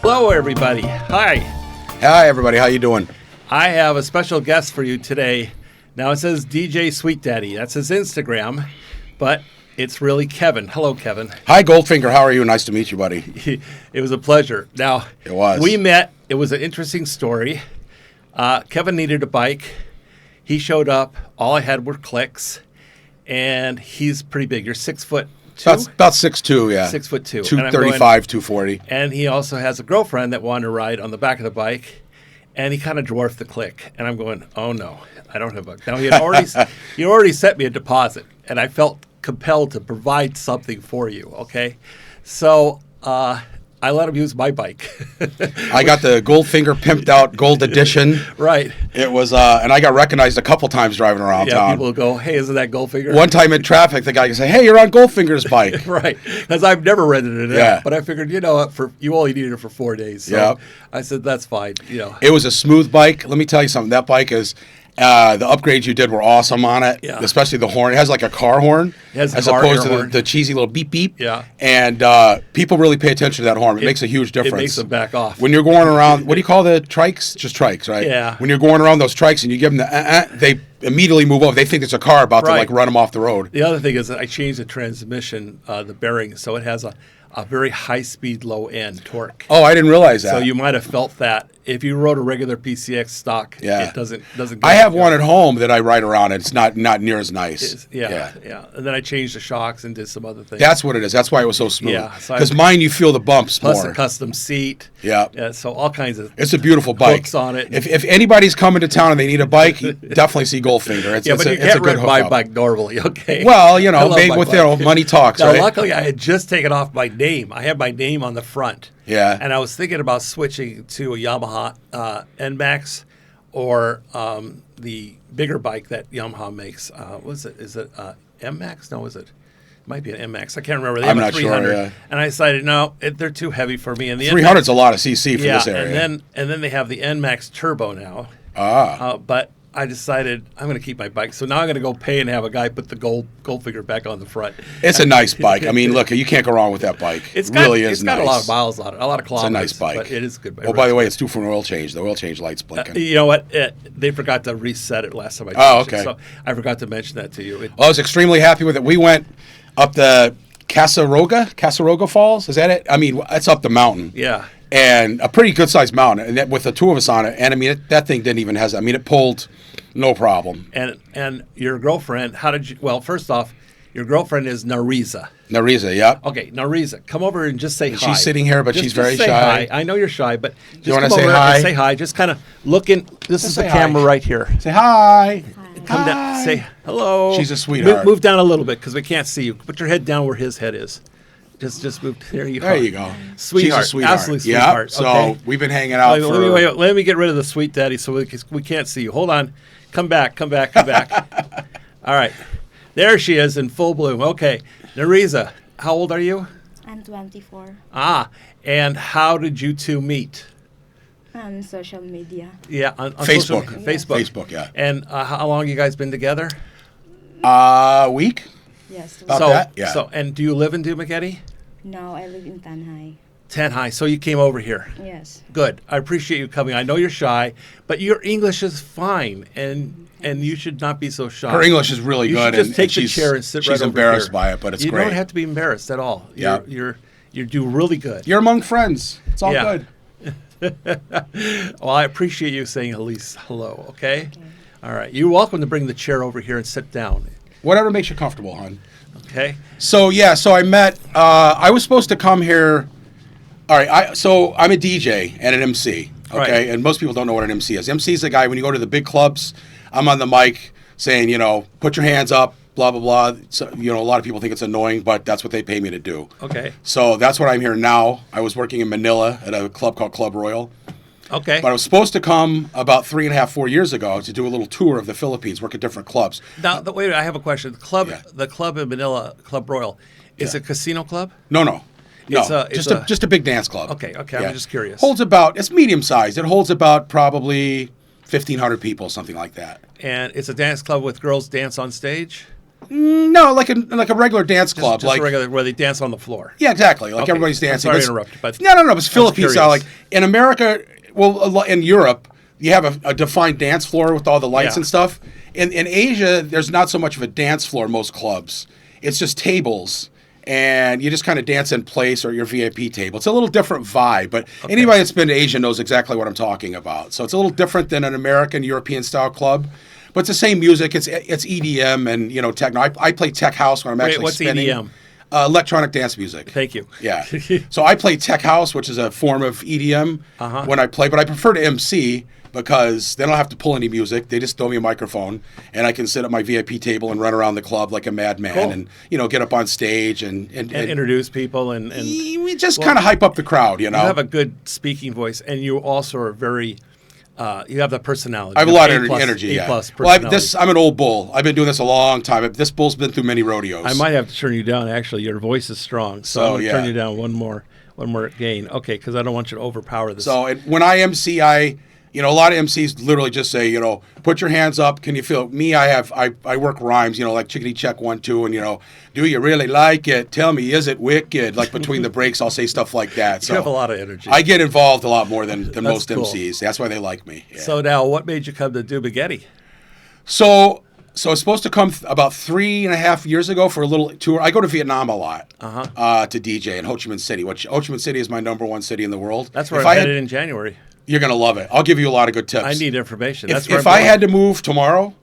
Hello, everybody. Hi. Hi, everybody. How you doing? I have a special guest for you today. Now, it says DJ Sweet Daddy. That's his Instagram, but it's really Kevin. Hello, Kevin. Hi, Goldfinger. How are you? Nice to meet you, buddy. It was a pleasure. Now, it was. We met. It was an interesting story. Kevin needed a bike. He showed up. All I had were clicks, and he's pretty big. You're 6'2"? About 6'2", yeah. 6'2". 235, 240. And he also has a girlfriend that wanted to ride on the back of the bike, and he kind of dwarfed the click. And I'm going, oh no, I don't have a. Now he already sent me a deposit, and I felt compelled to provide something for you. Okay, so I let him use my bike. I got the Goldfinger pimped out gold edition. Right. It was, and I got recognized a couple times driving around town. People go, hey, isn't that Goldfinger? One time in traffic, the guy can say, hey, you're on Goldfinger's bike. Right. Because I've never rented it out. But I figured, you only needed it for 4 days. So I said, that's fine. It was a smooth bike. Let me tell you something. That bike is. The upgrades you did were awesome on it, especially the horn. It has like a car horn as opposed to the cheesy little beep beep. Yeah. And people really pay attention to that horn. It makes a huge difference. It makes them back off. When you're going around, what do you call the trikes? Just trikes, right? Yeah. When you're going around those trikes and you give them the they immediately move over. They think it's a car about to like run them off the road. The other thing is that I changed the transmission, the bearing, so it has a very high-speed, low-end torque. Oh, I didn't realize that. So you might have felt that. If you rode a regular PCX stock, it doesn't I have one at home that I ride around, and it's not near as nice. Yeah. And then I changed the shocks and did some other things. That's what it is. That's why it was so smooth. Yeah. Because mine, you feel the bumps plus more. a custom seat. Yeah. So all kinds of It's a beautiful bike. hooks on it. If anybody's coming to town and they need a bike, you definitely see Goldfinger. But you can't rent my bike normally, okay? Well, maybe with money talks, now, right? Luckily, I had just taken off my name. I had my name on the front. Yeah. And I was thinking about switching to a Yamaha NMAX or the bigger bike that Yamaha makes. Is it MMAX? No, is it? Might be an MX. I can't remember. They I'm have a not 300, sure. Yeah. And I decided, no, they're too heavy for me. And the 300's a lot of CC for this area. and then they have the NMAX Turbo now. But I decided I'm going to keep my bike. So now I'm going to go pay and have a guy put the Goldfinger back on the front. It's a nice bike. I mean, look, you can't go wrong with that bike. It really is It's got nice. a lot of miles on it, a lot of kilometers. It's a nice bike. But it is a good bike. Oh, by the way, it's due for an oil change. The oil change light's blinking. You know what? They forgot to reset it last time I changed it. So I forgot to mention that to you. I was extremely happy with it. We went up the Casaroga Falls. Is that it? I mean, it's up the mountain. Yeah. And a pretty good-sized mountain. And with the two of us on it. And, I mean, that thing didn't even hesitate. I mean, it pulled no problem. And your girlfriend, first off, your girlfriend is Nariza. Nariza, yeah. Okay, Nariza, come over and just say hi. She's sitting here, but she's very say shy. Hi. I know you're shy, but just you want to come say over hi? And say hi. Just kind of look in. This is the camera right here. Say hi. Come down. Say hello. She's a sweetheart. Move down a little bit because we can't see you. Put your head down where his head is. Just move. There you go. There you go. Sweetheart. She's a sweetheart. Absolutely sweetheart. So okay. we've been hanging out Let me get rid of the sweet daddy so we can't see you. Hold on. Come back. All right. There she is in full bloom. Okay. Nariza, how old are you? I'm 24. And how did you two meet? On social media. Yeah, on Facebook. Facebook, yeah. And how long you guys been together? A week. Yes. About that? Yeah. So, and do you live in Dumaguete? No, I live in Tanjay. Tanjay. So you came over here. Yes. Good. I appreciate you coming. I know you're shy, but your English is fine, and you should not be so shy. Her English is really you good. You should just take the chair and sit right over here. She's embarrassed by it, but it's great. You don't have to be embarrassed at all. You do really good. You're among friends. It's all good. Well, I appreciate you saying at least hello, okay? All right. You're welcome to bring the chair over here and sit down. Whatever makes you comfortable, hon. Okay. So I met. I was supposed to come here. All right. So I'm a DJ and an MC. Okay. Right. And most people don't know what an MC is. MC is the guy when you go to the big clubs. I'm on the mic saying, put your hands up, blah blah blah. So, a lot of people think it's annoying, but that's what they pay me to do. Okay. So that's what I'm here now. I was working in Manila at a club called Club Royal. Okay. But I was supposed to come about 3.5, 4 years ago to do a little tour of the Philippines, work at different clubs. Now, wait, I have a question. The club in Manila, Club Royal, is it a casino club? No. It's just a big dance club. Okay. I'm just curious. It's medium sized. It holds about probably 1,500 people, something like that. And it's a dance club with girls dance on stage? No, like a regular dance club, Just like regular where they dance on the floor. yeah, exactly. Like Okay. everybody's dancing. I'm sorry It's- to interrupt, but no. It's Philippine style. curious. Like in America, well, in Europe, you have a defined dance floor with all the lights Yeah. and stuff. In Asia, there's not so much of a dance floor in most clubs. It's just tables. And you just kind of dance in place or your VIP table. It's a little different vibe, but anybody that's been to Asia knows exactly what I'm talking about. So it's a little different than an American European style club, but it's the same music. It's EDM and techno. I play tech house when I'm actually what's spinning. EDM? Electronic dance music. Thank you. Yeah. So I play tech house, which is a form of EDM when I play, but I prefer to MC because they don't have to pull any music. They just throw me a microphone and I can sit at my VIP table and run around the club like a madman Cool. and, get up on stage and introduce people and we just kind of hype up the crowd, you have a good speaking voice, and you also are very. You have the personality. I have a You lot A of plus- energy. A Yeah. plus Well, personality. I'm an old bull. I've been doing this a long time. This bull's been through many rodeos. I might have to turn you down. Actually, your voice is strong, so I'm going to turn yeah. you down one more gain. Okay, because I don't want you to overpower this. So when I MC, a lot of MCs literally just say, put your hands up. Can you feel it? Me? I work rhymes, like chickadee check 1, 2, and do you really like it? Tell me, is it wicked? Like between the breaks, I'll say stuff like that. So you have a lot of energy. I get involved a lot more than most cool. MCs. That's why they like me. Yeah. So now, what made you come to Dumaguete? So I was supposed to come about 3.5 years ago for a little tour. I go to Vietnam a lot to DJ in Ho Chi Minh City, which Ho Chi Minh City is my #1 city in the world. That's where If I'm I headed in January. You're going to love it. I'll give you a lot of good tips. I need information. That's where If I'm I going. had to move tomorrow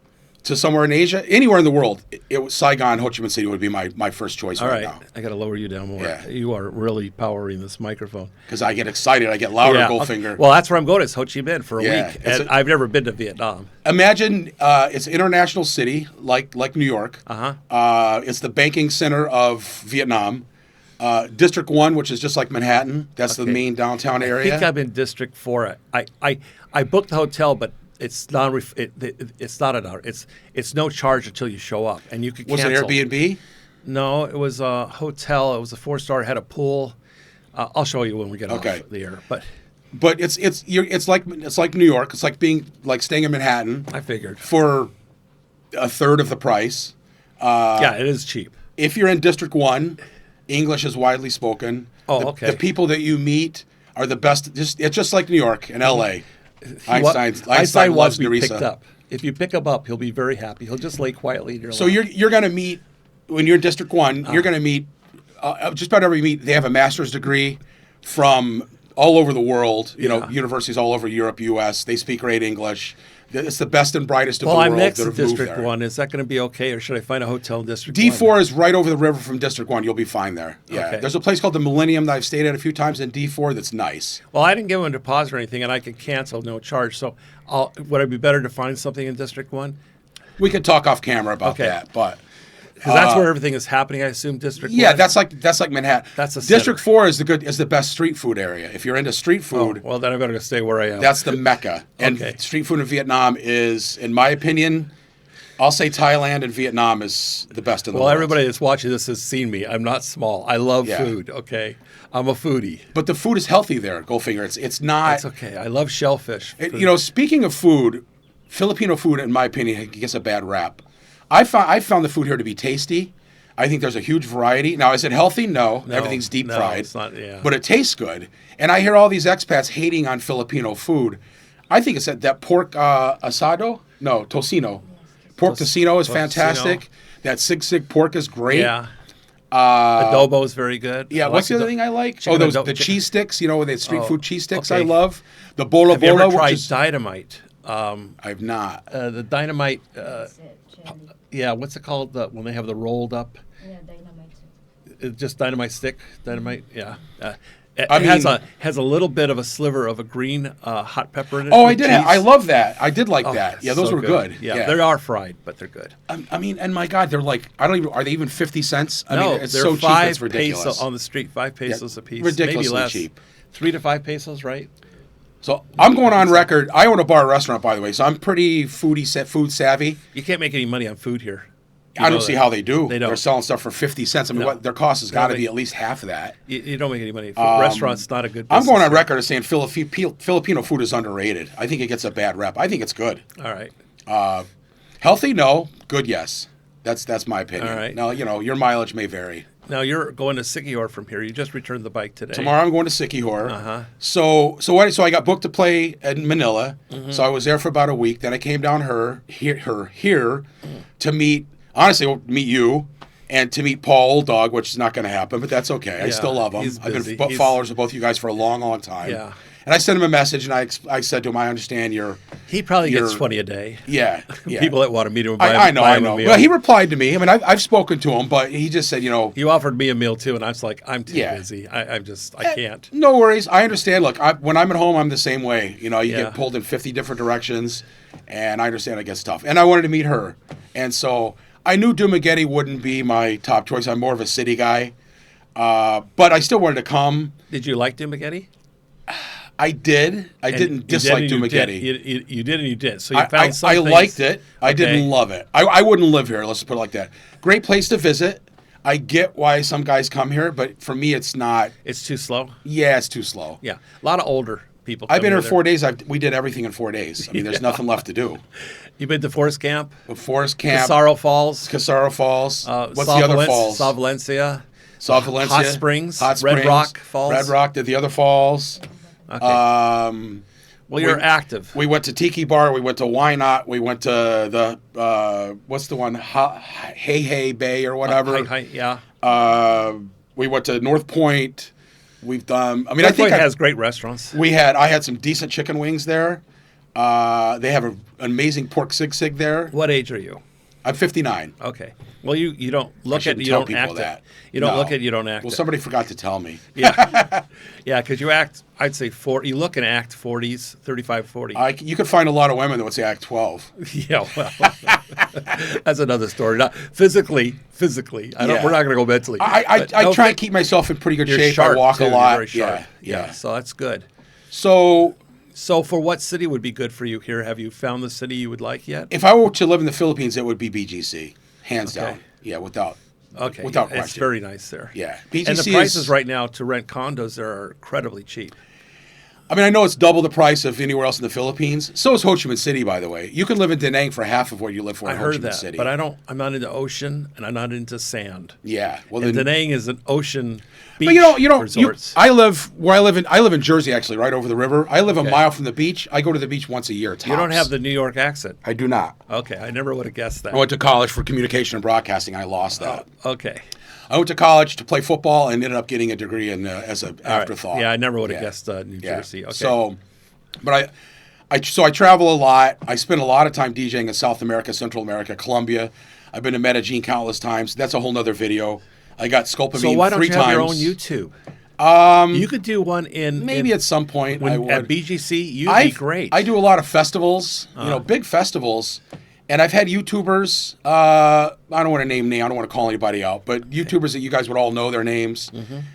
to somewhere in Asia, anywhere in the world, Saigon, Ho Chi Minh City would be my first choice All right right, now. I got to lower you down more. Yeah. You are really powering this microphone. Because I get excited. I get louder, Yeah. Goldfinger. Well, that's where I'm going. Is Ho Chi Minh for a Yeah, week, it's and I've never been to Vietnam. Imagine it's an international city like New York. It's the banking center of Vietnam. District 1, which is just like Manhattan. That's the main downtown area. I think I'm in District 4. I booked the hotel, but it's not. It's not it's no charge until you show up, and you could Was cancel. it Airbnb? No, it was a hotel. It was a 4-star. It had a pool. I'll show you when we get off the air. But It's like New York. It's like staying in Manhattan I figured. for a third of the price. Yeah, it is cheap. If you're in District 1, English is widely spoken. Oh, okay. The people that you meet are the best. It's just like New York and L.A. Einstein wants loves to be picked Nariza. up. If you pick him up, he'll be very happy. He'll just lay quietly in your So lap. you're going to meet, when you're in District 1, you're going to meet, just about every meet, they have a master's degree from all over the world, universities all over Europe, U.S. They speak great English. It's the best and brightest of Well, the I'm world next that to have moved District there. 1. Is that going to be okay, or should I find a hotel in District 1? D4 is right over the river from District 1. You'll be fine there. Yeah. Okay. There's a place called the Millennium that I've stayed at a few times in D4 that's nice. Well, I didn't give him a deposit or anything, and I could cancel no charge. So would it be better to find something in District 1? We could talk off camera about Okay. that, but Because that's where everything is happening, I assume, District 1? yeah, that's like Manhattan. That's the District center. 4 is the best street food area. If you're into street food, Well, then I better stay where I am. that's the mecca. And Okay. street food in Vietnam is, in my opinion, I'll say Thailand and Vietnam is the best in the Well, world. everybody that's watching this has seen me. I'm not small. I love Yeah. food, okay? I'm a foodie. But the food is healthy there, Goldfinger. It's not. That's okay. I love shellfish. Speaking of food, Filipino food, in my opinion, gets a bad rap. I found the food here to be tasty. I think there's a huge variety. Now, is it healthy? No. Everything's deep fried. It's not, yeah. But it tastes good. And I hear all these expats hating on Filipino food. I think it's that pork asado? No, tocino. Pork tocino is fantastic. That sig pork is great. Yeah. Adobo is very good. Yeah, I what's the like other thing I like? chicken Those adobo- the cheese sticks, with the street food cheese sticks I okay. love. The bola Have you bola, ever tried which is dynamite? I've not. The dynamite, yeah, what's it called when they have the rolled up? Yeah, dynamite. Just dynamite stick? Dynamite, yeah. It I mean- has a little bit of a sliver of a green hot pepper in it. Oh, I with did. cheese. I love that. I did like Oh, that. Yeah, those so were good. Yeah, they are fried, but they're good. I mean, and my God, they're like, are they even 50 cents? I No, mean, it's they're so cheap, 5 it's ridiculous. pesos on the street, 5 pesos a piece. ridiculously maybe less. cheap. 3 to 5 pesos, right? So I'm going on record. I own a bar restaurant, by the way, so I'm pretty food savvy. You can't make any money on food here. You I know don't see that. how they do. They don't. They're selling stuff for 50 cents. I mean, No. what their cost has got to make- be at least half of that. You don't make any money. Restaurants not a good I'm business going on here. record as saying Filipino food is underrated. I think it gets a bad rep. I think it's good. All right. Healthy? No. Good? Yes. That's my opinion. All right. Now, your mileage may vary. Now you're going to Sikihor from here. You just returned the bike today. Tomorrow I'm going to Sikihor. Uh-huh. So I got booked to play in Manila. Mm-hmm. So I was there for about a week. Then I came down here to meet you and to meet Paul Old Dog, which is not going to happen, but that's okay. Yeah, I still love him. he's I've busy. been followers of both you guys for a long, long time. Yeah. And I sent him a message, and I said to him, I understand He probably gets 20 a day. Yeah. People that want to meet him. I know. Well, he replied to me. I mean, I've spoken to him, but he just said, You offered me a meal too, and I was like, I'm too busy. I can't. No worries. I understand. Look, when I'm at home, I'm the same way. You get pulled in 50 different directions, and I understand it gets tough. And I wanted to meet her. And so I knew Dumaguete wouldn't be my top choice. I'm more of a city guy. But I still wanted to come. Did you like Dumaguete? I did. I didn't dislike Dumaguete. You did and you did. So you found some I things. liked it. I didn't love it. I wouldn't live here. Let's put it like that. Great place to visit. I get why some guys come here, but for me, it's not. It's too slow? Yeah, it's too slow. Yeah. A lot of older people I've been here 4 days. We did everything in 4 days. I mean, there's nothing left to do. You've been to Forest Camp? Forest Camp. Casaro Falls. What's the other falls? Saw Valencia. Hot Springs. Red Rock Falls. Red Rock did the other falls. Okay. Well, you're active. We went to Tiki Bar. We went to Why Not. We went to the what's the one? Hey Bay or whatever. Yeah. We went to North Point. We've done. I mean, North Point has great restaurants. I had some decent chicken wings there. They have an amazing pork sig there. What age are you? I'm 59. Okay. Well, you don't look at, you don't act it. You don't look at, you don't act it. Well, somebody forgot to tell me. Yeah. Yeah, because you act, I'd say, you look and act 40s, 35, 40. You could find a lot of women that would say act 12. Yeah, well, that's another story. Not physically. We're not going to go mentally. I try and keep myself in pretty good shape. Sharp, I walk too. a lot. You're very sharp. Yeah. So that's good. So for what city would be good for you here? Have you found the city you would like yet? If I were to live in the Philippines, it would be BGC, hands down. Yeah, without question. It's very nice there. Yeah, BGC and the prices right now to rent condos there are incredibly cheap. I mean, I know it's double the price of anywhere else in the Philippines. So is Ho Chi Minh City, by the way. You can live in Da Nang for half of what you live for in Ho Chi Minh City. But I'm not into ocean and I'm not into sand. Yeah, well, Da Nang is an ocean beach. But resorts. I live in Jersey, actually, right over the river. I live a mile from the beach. I go to the beach once a year. Tops. You don't have the New York accent. I do not. Okay, I never would have guessed that. I went to college for communication and broadcasting. I lost that. Okay. I went to college to play football and ended up getting a degree as an afterthought. Right. Yeah, I never would have guessed New Jersey. Okay. So, but I travel a lot. I spend a lot of time DJing in South America, Central America, Colombia. I've been to Medellin countless times. That's a whole nother video. I got Sculpamine 3 times. So why don't you have your own YouTube? You could do one at some point. I would. At BGC, you'd be great. I do a lot of festivals, big festivals. And I've had YouTubers, I don't want to name names, I don't want to call anybody out, but YouTubers that you guys would all know their names,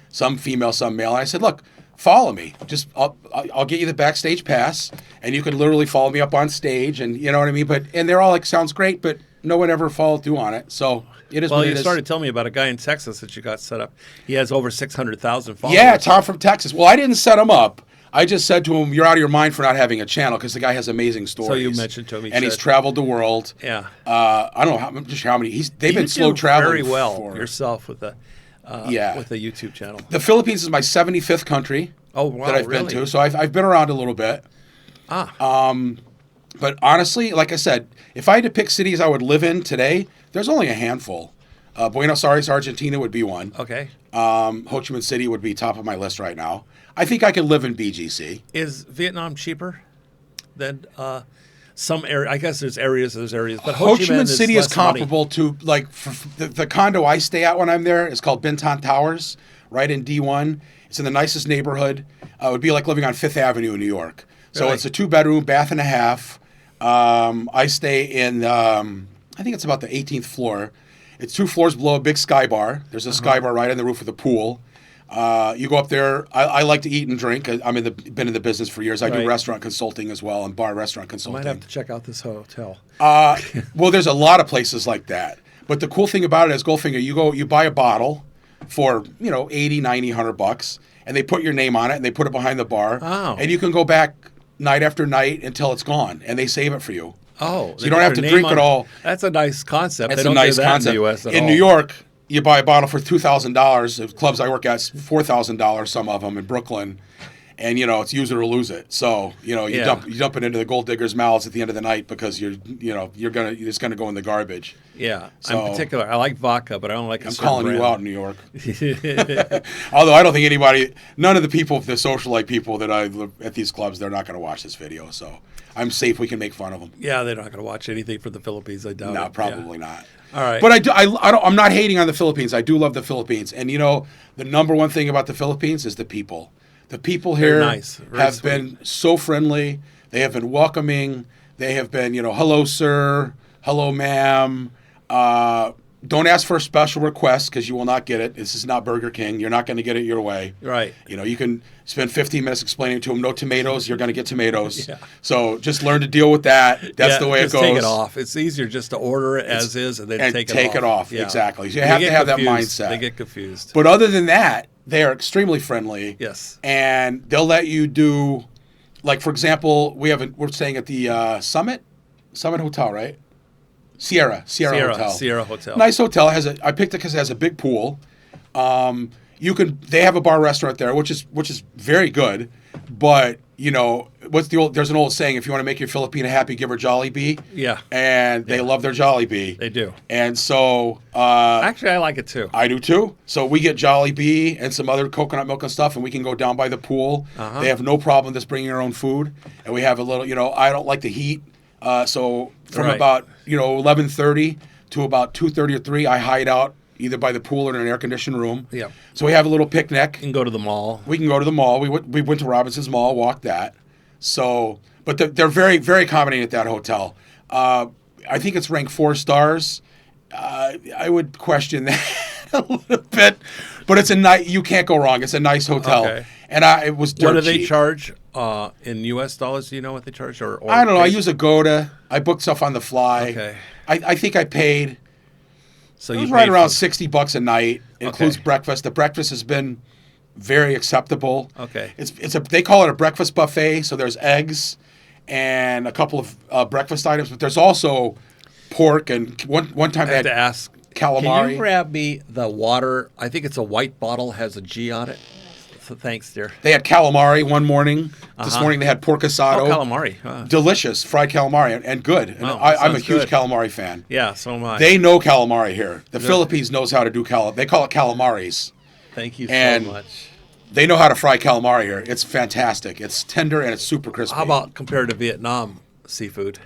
some female, some male. And I said, look, follow me. Just I'll get you the backstage pass, and you can literally follow me up on stage, and you know what I mean? And they're all like, sounds great, but no one ever followed through on it. So it is what it is. Well, you started telling me about a guy in Texas that you got set up. He has over 600,000 followers. Yeah, Tom from Texas. Well, I didn't set him up. I just said to him, you're out of your mind for not having a channel, because the guy has amazing stories. So you mentioned to him. He's traveled the world. Yeah. I don't know how many. They've been slow traveling. Very well yourself with the YouTube channel. The Philippines is my 75th country that I've been to. So I've been around a little bit. But honestly, like I said, if I had to pick cities I would live in today, there's only a handful. Buenos Aires, Argentina would be one. Okay. Ho Chi Minh City would be top of my list right now. I think I could live in BGC. Is Vietnam cheaper than some area? I guess there's areas, but Ho Chi Minh City is comparable to, like, the condo I stay at when I'm there is called Bintan Towers, right in D1. It's in the nicest neighborhood. It would be like living on Fifth Avenue in New York. So It's a 2-bedroom, bath and a half. I stay in, I think it's about the 18th floor. It's 2 floors below a big sky bar. There's a sky bar right on the roof of the pool. You go up there. I like to eat and drink. Been in the business for years. I do restaurant consulting as well, and bar resturant consulting. I might have to check out this hotel. Well, there's a lot of places like that. But the cool thing about it is, Goldfinger, you buy a bottle for, $80, $90, $100, and they put your name on it, and they put it behind the bar. Oh. And you can go back night after night until it's gone, and they save it for you. Oh, So you don't have to drink it all. That's a nice concept. It's They a don't do nice that concept. in the U.S. at In all. New York, you buy a bottle for $2,000. The clubs I work at, $4,000. Some of them in Brooklyn, and it's use it or lose it. So you dump it into the gold diggers' mouths at the end of the night because it's gonna go in the garbage. Yeah, So- I'm particular. I like vodka, but I don't like. I'm calling you out, New York. Although I don't think none of the people, the socialite people that I live at these clubs, they're not going to watch this video. So I'm safe. We can make fun of them. Yeah, they're not going to watch anything from the Philippines. I doubt No, it. probably Yeah. not. All right. But I'm not hating on the Philippines. I do love the Philippines. And the number one thing about the Philippines is the people. The people here nice. Very have sweet. been so friendly. They have been welcoming. They have been, hello, sir. Hello, ma'am. Don't ask for a special request because you will not get it. This is not Burger King. You're not going to get it your way. Right. You can spend 15 minutes explaining to them, no tomatoes, you're going to get tomatoes. Yeah. So just learn to deal with that. That's the way it just goes. Take it off. It's easier just to order it as is and then take it off. Yeah. Exactly. So you They have to get have that confused. mindset. They get confused. But other than that, they are extremely friendly. Yes. And they'll let you do, like, for example, we're staying at the Summit Hotel, right? Sierra Hotel. Sierra Hotel. Nice hotel. I picked it because it has a big pool. They have a bar restaurant there, which is very good. But there's an old saying: if you want to make your Filipina happy, give her Jollibee. Yeah. And they love their Jollibee. They do. And so Actually, I like it too. I do too. So we get Jollibee and some other coconut milk and stuff, and we can go down by the pool. Uh-huh. They have no problem with us bringing our own food, and we have a little. I don't like the heat, so from Right. about 11:30 to about 2:30 or 3, I hide out either by the pool or in an air conditioned room. Yep. So we have a little picnic. You can go to the mall. We can go to the mall. We went to Robinson's Mall, walked that. So, but they're very, very accommodating at that hotel. I think it's ranked 4 stars. I would question that a little bit, but it's you can't go wrong. It's a nice hotel. Okay. And it was dirt What do they cheap. charge in U.S. dollars? Do you know what they charge? Or I don't know. I pesos? use Agoda. I booked stuff on the fly. Okay. I think I paid. So It you was right paid around for- $60 a night. It includes Okay. breakfast. The breakfast has been very acceptable. Okay. They call it a breakfast buffet. So there's eggs and a couple of breakfast items, but there's also pork and one time I they have had to ask. calamari. Can you grab me the water? I think it's a white bottle, has a G on it. So thanks, dear. They had calamari one morning. This morning they had pork asado. Oh, calamari. Delicious fried calamari and good. And Wow, I'm a sounds huge good. calamari fan. Yeah, so am I. They know calamari here. The Philippines knows how to do They call it calamaris. Thank you and so much. They know how to fry calamari here. It's fantastic. It's tender and it's super crispy. How about compared to Vietnam seafood?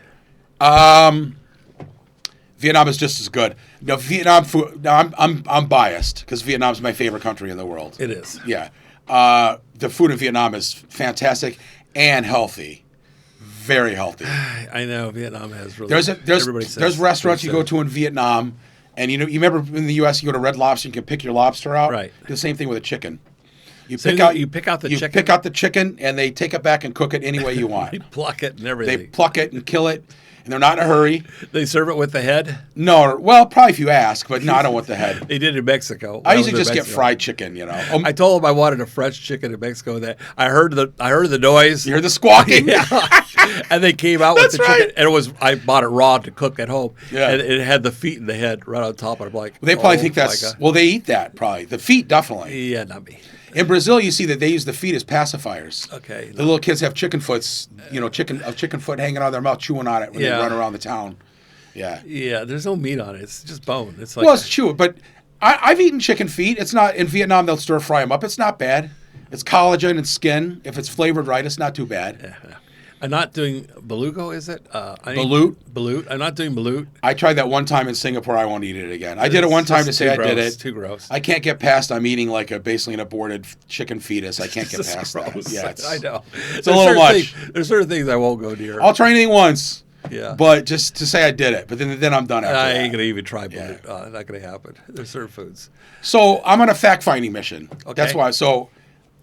Vietnam is just as good. No, Vietnam food. No, I'm biased because Vietnam's my favorite country in the world. It is. Yeah. The food in Vietnam is fantastic and healthy. Very healthy. I know Vietnam has really. There's everybody says restaurants you pretty go to in Vietnam, and you remember in the U.S. you go to Red Lobster, you can pick your lobster out. Right. Do the same thing with a chicken. You So pick you pick out the chicken? pick out the chicken, and they take it back and cook it any way you want. They pluck it and They everything. pluck it and kill it, and they're not in a hurry. They serve it with the head. No, well, probably if you ask, but no, I don't want the head. They did in Mexico. I When usually was in just get Mexico. fried chicken. I told them I wanted a fresh chicken in Mexico. That I heard the noise. You hear the squawking? Yeah. And they came out with That's the right. chicken, and I bought it raw to cook at home. Yeah. And it had the feet and the head right on top. And I'm like, They probably oh think my that's God. well. They eat that probably. The feet definitely. Yeah, not me. In Brazil, you see that they use the feet as pacifiers. Okay. The little kids have chicken foots. Chicken foot hanging out of their mouth, chewing on it when Yeah. they run around the town. Yeah. Yeah, there's no meat on it. It's just bone. It's like Well, it's chew, but I've eaten chicken feet. It's not in Vietnam. They'll stir fry them up. It's not bad. It's collagen and skin. If it's flavored right, it's not too bad. I'm not doing beluga, is it? Balut? Balut. I'm not doing balut. I tried that one time in Singapore. I won't eat it again. I did it one time to It's say I too did gross, it. Too gross. I can't get past. I'm eating like basically an aborted chicken fetus. I can't get This is past gross. that. Yeah, I know. It's a little much. There's certain things I won't go near. I'll try anything once. Yeah. But just to say I did it. But then I'm done after I that. ain't gonna even try balut. Yeah. Not gonna happen. There's certain foods. So I'm on a fact-finding mission. Okay. That's why. So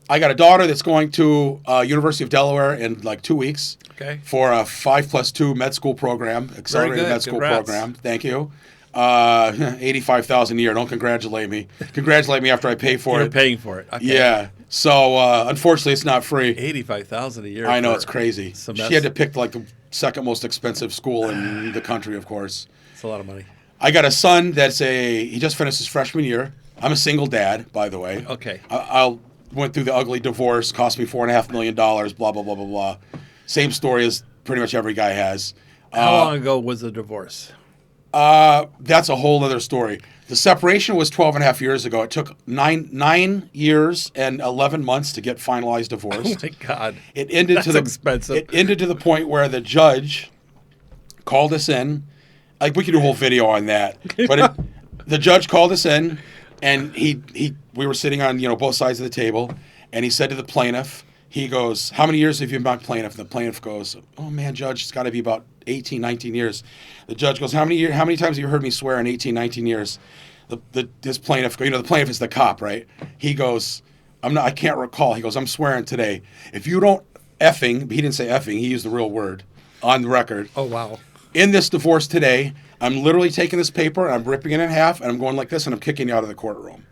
I got a daughter that's going to University of Delaware in like 2 weeks. Okay. For a 5+2 med school program, accelerated good. med school Congrats. program. Thank you. $85,000 a year. Don't congratulate me. Congratulate me after I pay for You're it. paying for it. Okay. Yeah. So unfortunately, it's not free. $85,000 a year. I know, for it's crazy. semester. She had to pick like the second most expensive school in the country, of course. It's a lot of money. I got a son he just finished his freshman year. I'm a single dad, by the way. Okay. I went through the ugly divorce, cost me $4.5 million, blah, blah, blah, blah, blah. Same story as pretty much every guy has. How long ago was the divorce? That's a whole other story. The separation was 12 and a half years ago. It took nine years and 11 months to get finalized divorced. Oh, my God. It ended That's expensive. It ended to the point where the judge called us in. Like, we could do a whole video on that. But the judge called us in, and we were sitting on, both sides of the table, and he said to the plaintiff, he goes, "How many years have you been my plaintiff?" And the plaintiff goes, "Oh, man, Judge, it's got to be about 18, 19 years. The judge goes, How many times have you heard me swear in 18, 19 years? This plaintiff, the plaintiff is the cop, right? He goes, I can't recall. He goes, "I'm swearing today. If you don't effing," he didn't say effing, he used the real word on the record. Oh, wow. "In this divorce today, I'm literally taking this paper and I'm ripping it in half and I'm going like this and I'm kicking you out of the courtroom."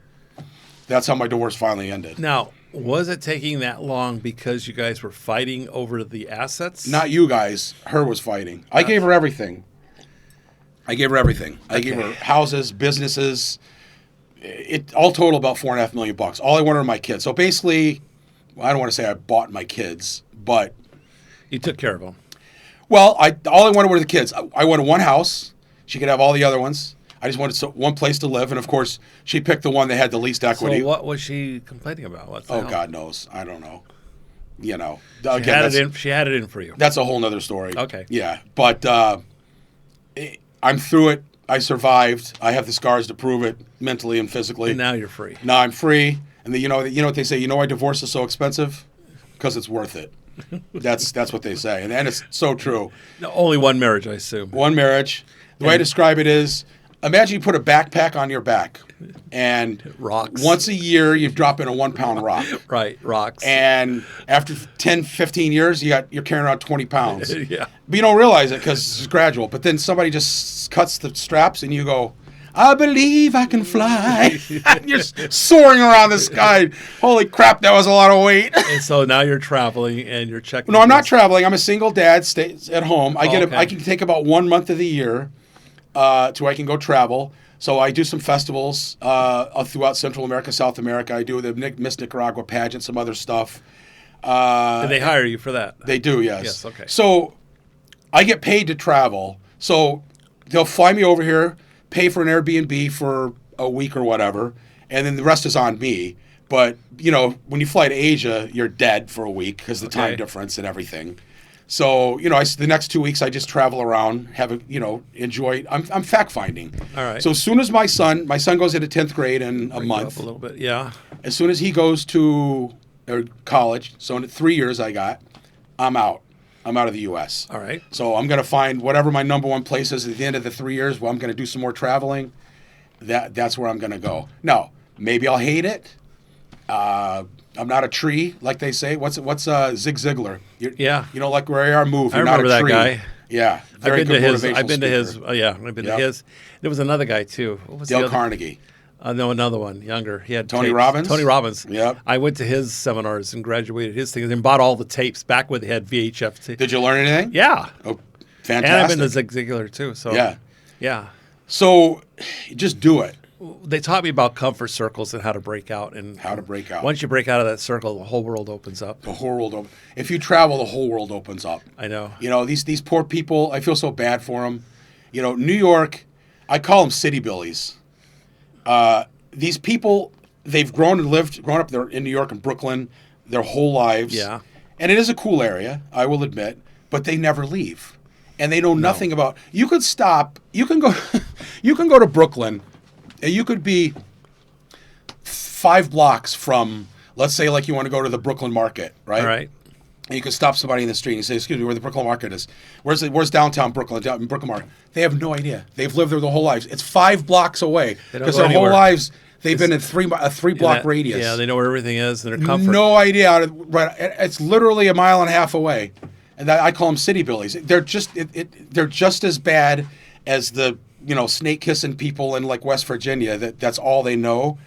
That's how my divorce finally ended. Now, was it taking that long because you guys were fighting over the assets? Not you guys. Her was fighting. I gave her everything. I gave her houses, businesses. It all total about $4.5 million. All I wanted were my kids. So basically, I don't want to say I bought my kids, but You took care of them. well, all I wanted were the kids. I wanted one house. She could have all the other ones. I just wanted one place to live, and of course, she picked the one that had the least equity. So what was she complaining about? What's the hell? God knows. I don't know. She had it in for you. That's a whole nother story. Okay. Yeah, but I'm through it. I survived. I have the scars to prove it, mentally and physically. And now you're free. Now I'm free. And you know what they say? You know why divorce is so expensive? Because it's worth it. That's what they say, and it's so true. No, only one marriage, I assume. One marriage. The way I describe it is, imagine you put a backpack on your back, and Rocks. once a year you drop in a 1 pound rock. Right, rocks. And after 10, 15 years, you're carrying around 20 pounds. Yeah. But you don't realize it because it's gradual. But then somebody just cuts the straps and you go, "I believe I can fly." And you're soaring around the sky. Holy crap, that was a lot of weight. And so now you're traveling and you're checking. No, I'm not traveling. I'm a single dad, stays at home. I okay. I can take about 1 month of the year to I can go travel. So I do some festivals throughout Central America, South America. I do the Miss Nicaragua pageant, some other stuff. Did they hire you for that? They do, yes. Yes, okay. So I get paid to travel. So they'll fly me over here, pay for an Airbnb for a week or whatever, and then the rest is on me. But, when you fly to Asia, you're dead for a week because of the time difference and everything. So, the next 2 weeks I just travel around, enjoy. I'm fact finding. All right. So as soon as my son goes into 10th grade in a Bring you month. up a little bit, yeah. As soon as he goes to college, so in 3 years I'm out. I'm out of the U.S. All right. So I'm going to find whatever my number one place is at the end of the 3 years. Well, I'm going to do some more traveling. That's where I'm going to go. Now, maybe I'll hate it. I'm not a tree, like they say. What's Zig Ziglar? Yeah. You know, like where you are, move. I You're not remember a that tree. guy. Yeah. I've been to his. I've I've been to his. There was another guy too. What was the Dale other? Carnegie. No, another one, younger. He had Tony tapes. Robbins? Tony Robbins. Yep. I went to his seminars and graduated his things and bought all the tapes back when they had VHF. Did you learn anything? Yeah. Oh, fantastic. And I've been to Zig Ziglar too. So Yeah. Yeah. So just do it. They taught me about comfort circles and how to break out. And How to break out. Once you break out of that circle, the whole world opens up. The whole world. If you travel, the whole world opens up. I know. These poor people. I feel so bad for them. New York. I call them city billies. These people, they've grown up there in New York and Brooklyn their whole lives. Yeah. And it is a cool area, I will admit, but they never leave. And they know nothing about. You could stop. You can go. You can go to Brooklyn. And you could be 5 blocks from, let's say, like you want to go to the Brooklyn Market, right? All right. And you can stop somebody in the street and you say, "Excuse me, where the Brooklyn Market is? Where's downtown Brooklyn? Brooklyn Market?" They have no idea. They've lived there their whole lives. It's 5 blocks away They don't because go their anywhere. whole lives they've been in a 3-block radius. Yeah, they know where everything is and their comfort. No idea. Right, it's literally 1.5 miles away, and I call them city billies. They're just as bad as the snake kissing people in like West Virginia. That's all they know,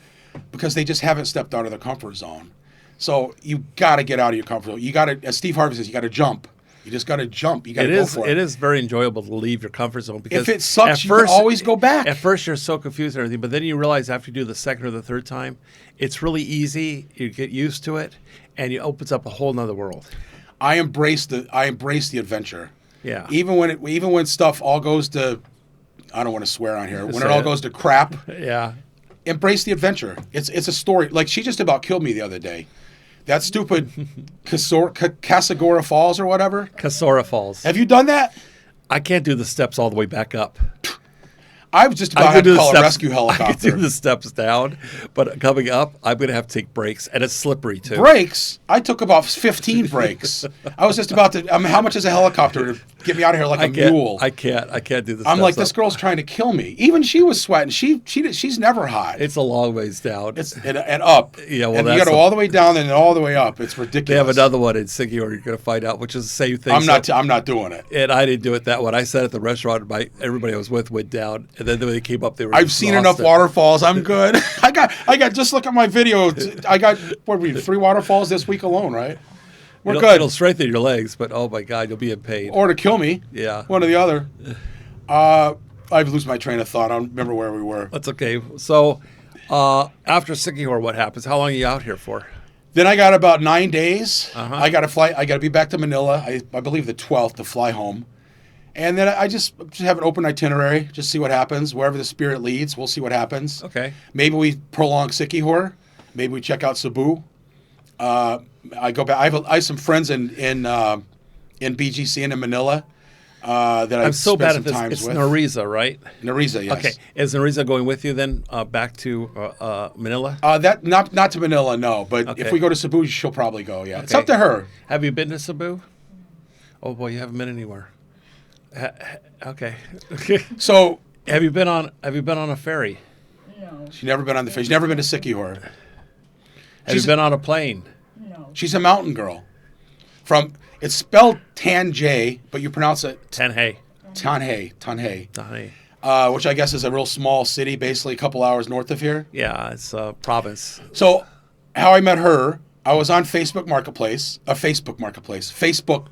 because they just haven't stepped out of their comfort zone. So you got to get out of your comfort zone. You got to, as Steve Harvey says, you got to jump. You just got to jump. You got to go for it. It is very enjoyable to leave your comfort zone because if it sucks, you can always go back. At first, you're so confused and everything, but then you realize after you do the second or the third time, it's really easy. You get used to it, and it opens up a whole nother world. I embrace the adventure. Yeah. Even when stuff all goes to, I don't want to swear on here. When it all goes to crap. Yeah. Embrace the adventure. It's a story. Like, she just about killed me the other day. That stupid Casagora Falls or whatever. Casora Falls. Have you done that? I can't do the steps all the way back up. I was just about to call a rescue helicopter. I can do the steps down, but coming up, I'm going to have to take breaks, and it's slippery too. Breaks? I took about 15 breaks. I was just about to. How much is a helicopter to get me out of here like a mule? I can't do the steps I'm like, up. this girl's trying to kill me. Even she was sweating. She's never hot. It's a long ways down. It's and up. Yeah, well, and you got to go all the way down and then all the way up. It's ridiculous. They have another one in Siggy, or you're going to find out, which is the same thing. I'm not doing it. And I didn't do it that one. I sat at the restaurant. Everybody I was with went down, and then when they came up, they were. I've seen enough waterfalls. I'm good. I got. Just look at my video. I got 3 waterfalls this week alone. Right. We're good. It'll strengthen your legs, but oh my God, you'll be in pain. Or to kill me. Yeah. One or the other. I've lost my train of thought. I don't remember where we were. That's okay. So, after Sikihor, what happens? How long are you out here for? Then I got about 9 days. Uh-huh. I got to fly. I got to be back to Manila. I believe the 12th to fly home. And then I just have an open itinerary. Just see what happens. Wherever the spirit leads, we'll see what happens. Okay. Maybe we prolong Sikihor. Maybe we check out Cebu. I go back. I have some friends in BGC and in Manila that I'm so bad at this. Times It's with. Nariza, right? Nariza, yes. Okay. Is Nariza going with you then back to Manila? That not to Manila, no. But Okay. if we go to Cebu, she'll probably go. Yeah, it's Okay. up to her. Have you been to Cebu? Oh boy, you haven't been anywhere. Okay. So Have you been on a ferry? No. she's never been on the fish. She's never been to Sikihor. Have you been on a plane? No. She's a mountain girl. It's spelled Tanjay, but you pronounce it Tanjay. Tanjay, which I guess is a real small city, basically a couple hours north of here. Yeah, it's a province. So, how I met her, I was on Facebook Marketplace, Facebook,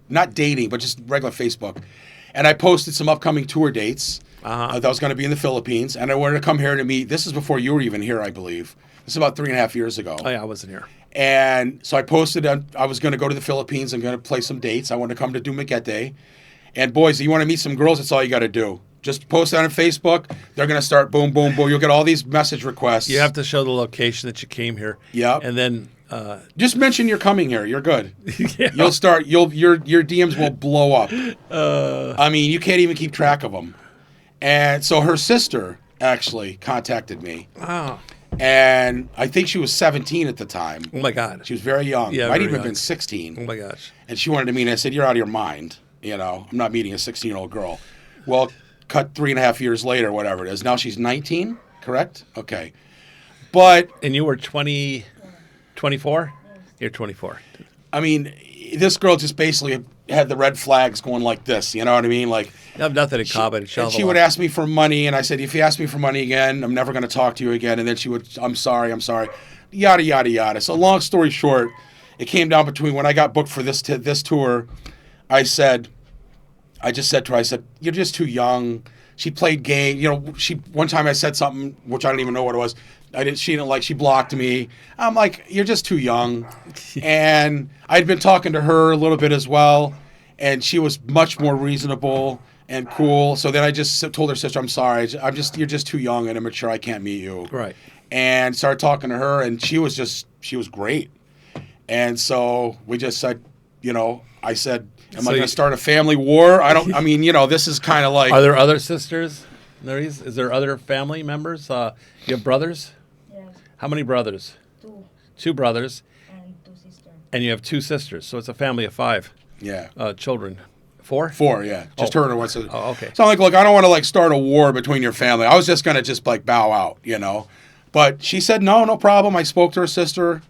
not dating, but just regular Facebook. And I posted some upcoming tour dates that was going to be in the Philippines, and I wanted to come here to meet. This is before you were even here, I believe. This is about 3.5 years ago. Oh yeah, I wasn't here. And so I posted, I was going to go to the Philippines. I'm going to play some dates. I want to come to Dumaguete. And boys, you want to meet some girls, that's all you got to do. Just post that on Facebook. They're going to start boom, boom, boom. You'll get all these message requests. You have to show the location that you came here. Yeah. And then just mention you're coming here. You're good. Yeah. Your DMs will blow up. I mean, you can't even keep track of them. And so her sister actually contacted me. Wow. And I think she was 17 at the time. Oh my God. She was very young. Yeah, Might very even have young. been 16. Oh my gosh. And she wanted to meet. And I said, "You're out of your mind. I'm not meeting a 16-year-old girl." Well, cut 3.5 years later, whatever it is. Now she's 19, correct? Okay. But, And you were 20, 24? You're 24. I mean, this girl just basically had the red flags going like this. You know what I mean? Like, You have nothing in common. and she would ask me for money, and I said, "If you ask me for money again, I'm never going to talk to you again." And then she would, "I'm sorry. Yada, yada, yada." So long story short, it came down between when I got booked for this tour, I just said to her, I said, "You're just too young." She played game. One time I said something, which I don't even know what it was. She didn't like, she blocked me. I'm like, "You're just too young." And I'd been talking to her a little bit as well, and she was much more reasonable and cool. So then I just told her sister, "I'm sorry. You're just too young and immature. I can't meet you." Right. And started talking to her, and she was great. And so we just said, I said, "Am I going to start a family war?" This is kind of like. Are there other sisters? Is there other family members? You have brothers? Yes. How many brothers? 2 2 brothers. and 2 sisters. And you have 2 sisters. So it's a family of 5 Yeah. children. 4? 4, yeah. Just her and one sister. Oh, okay. So I'm like, "Look, I don't want to start a war between your family." I was just going to bow out, But she said, no problem. I spoke to her sister,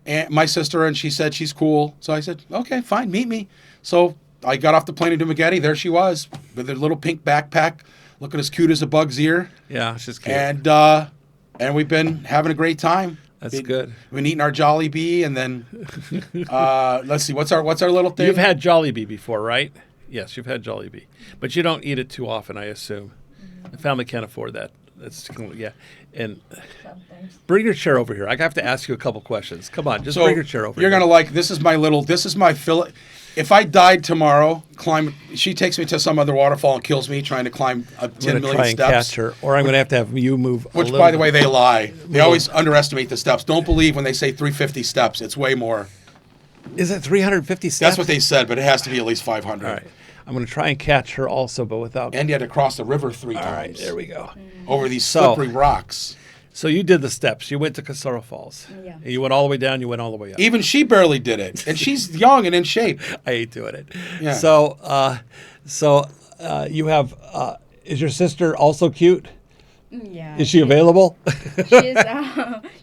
and my sister, and she said she's cool. So I said, "Okay, fine, meet me." So I got off the plane in Dumaguete. There she was with her little pink backpack, looking as cute as a bug's ear. Yeah, she's cute. And we've been having a great time. That's good. We've been eating our Jollibee, and then let's see, what's our little thing? You've had Jollibee before, right? Yes, you've had Jollibee, but you don't eat it too often, I assume. The family can't afford that. That's yeah. And Sometimes. bring your chair over here. I have to ask you a couple questions. Come on, just So bring your chair over. You're here. gonna like this is my If I died tomorrow, she takes me to some other waterfall and kills me trying to climb I'm 10 gonna million try and steps. catch her, or I'm going to have you move. Which, a by little the way, bit. they lie. They always underestimate the steps. Don't believe when they say 350 steps. It's way more. Is it 350 steps? That's what they said, but it has to be at least 500. All right. I'm going to try and catch her also, but without. And you had to cross the river 3 All times. right, there we go. Over these So- slippery rocks. So you did the steps. You went to Casoro Falls. Yeah. And you went all the way down. You went all the way up. Even she barely did it, and she's young and in shape. I hate doing it. Yeah. So you have. Is your sister also cute? Yeah. Is she available?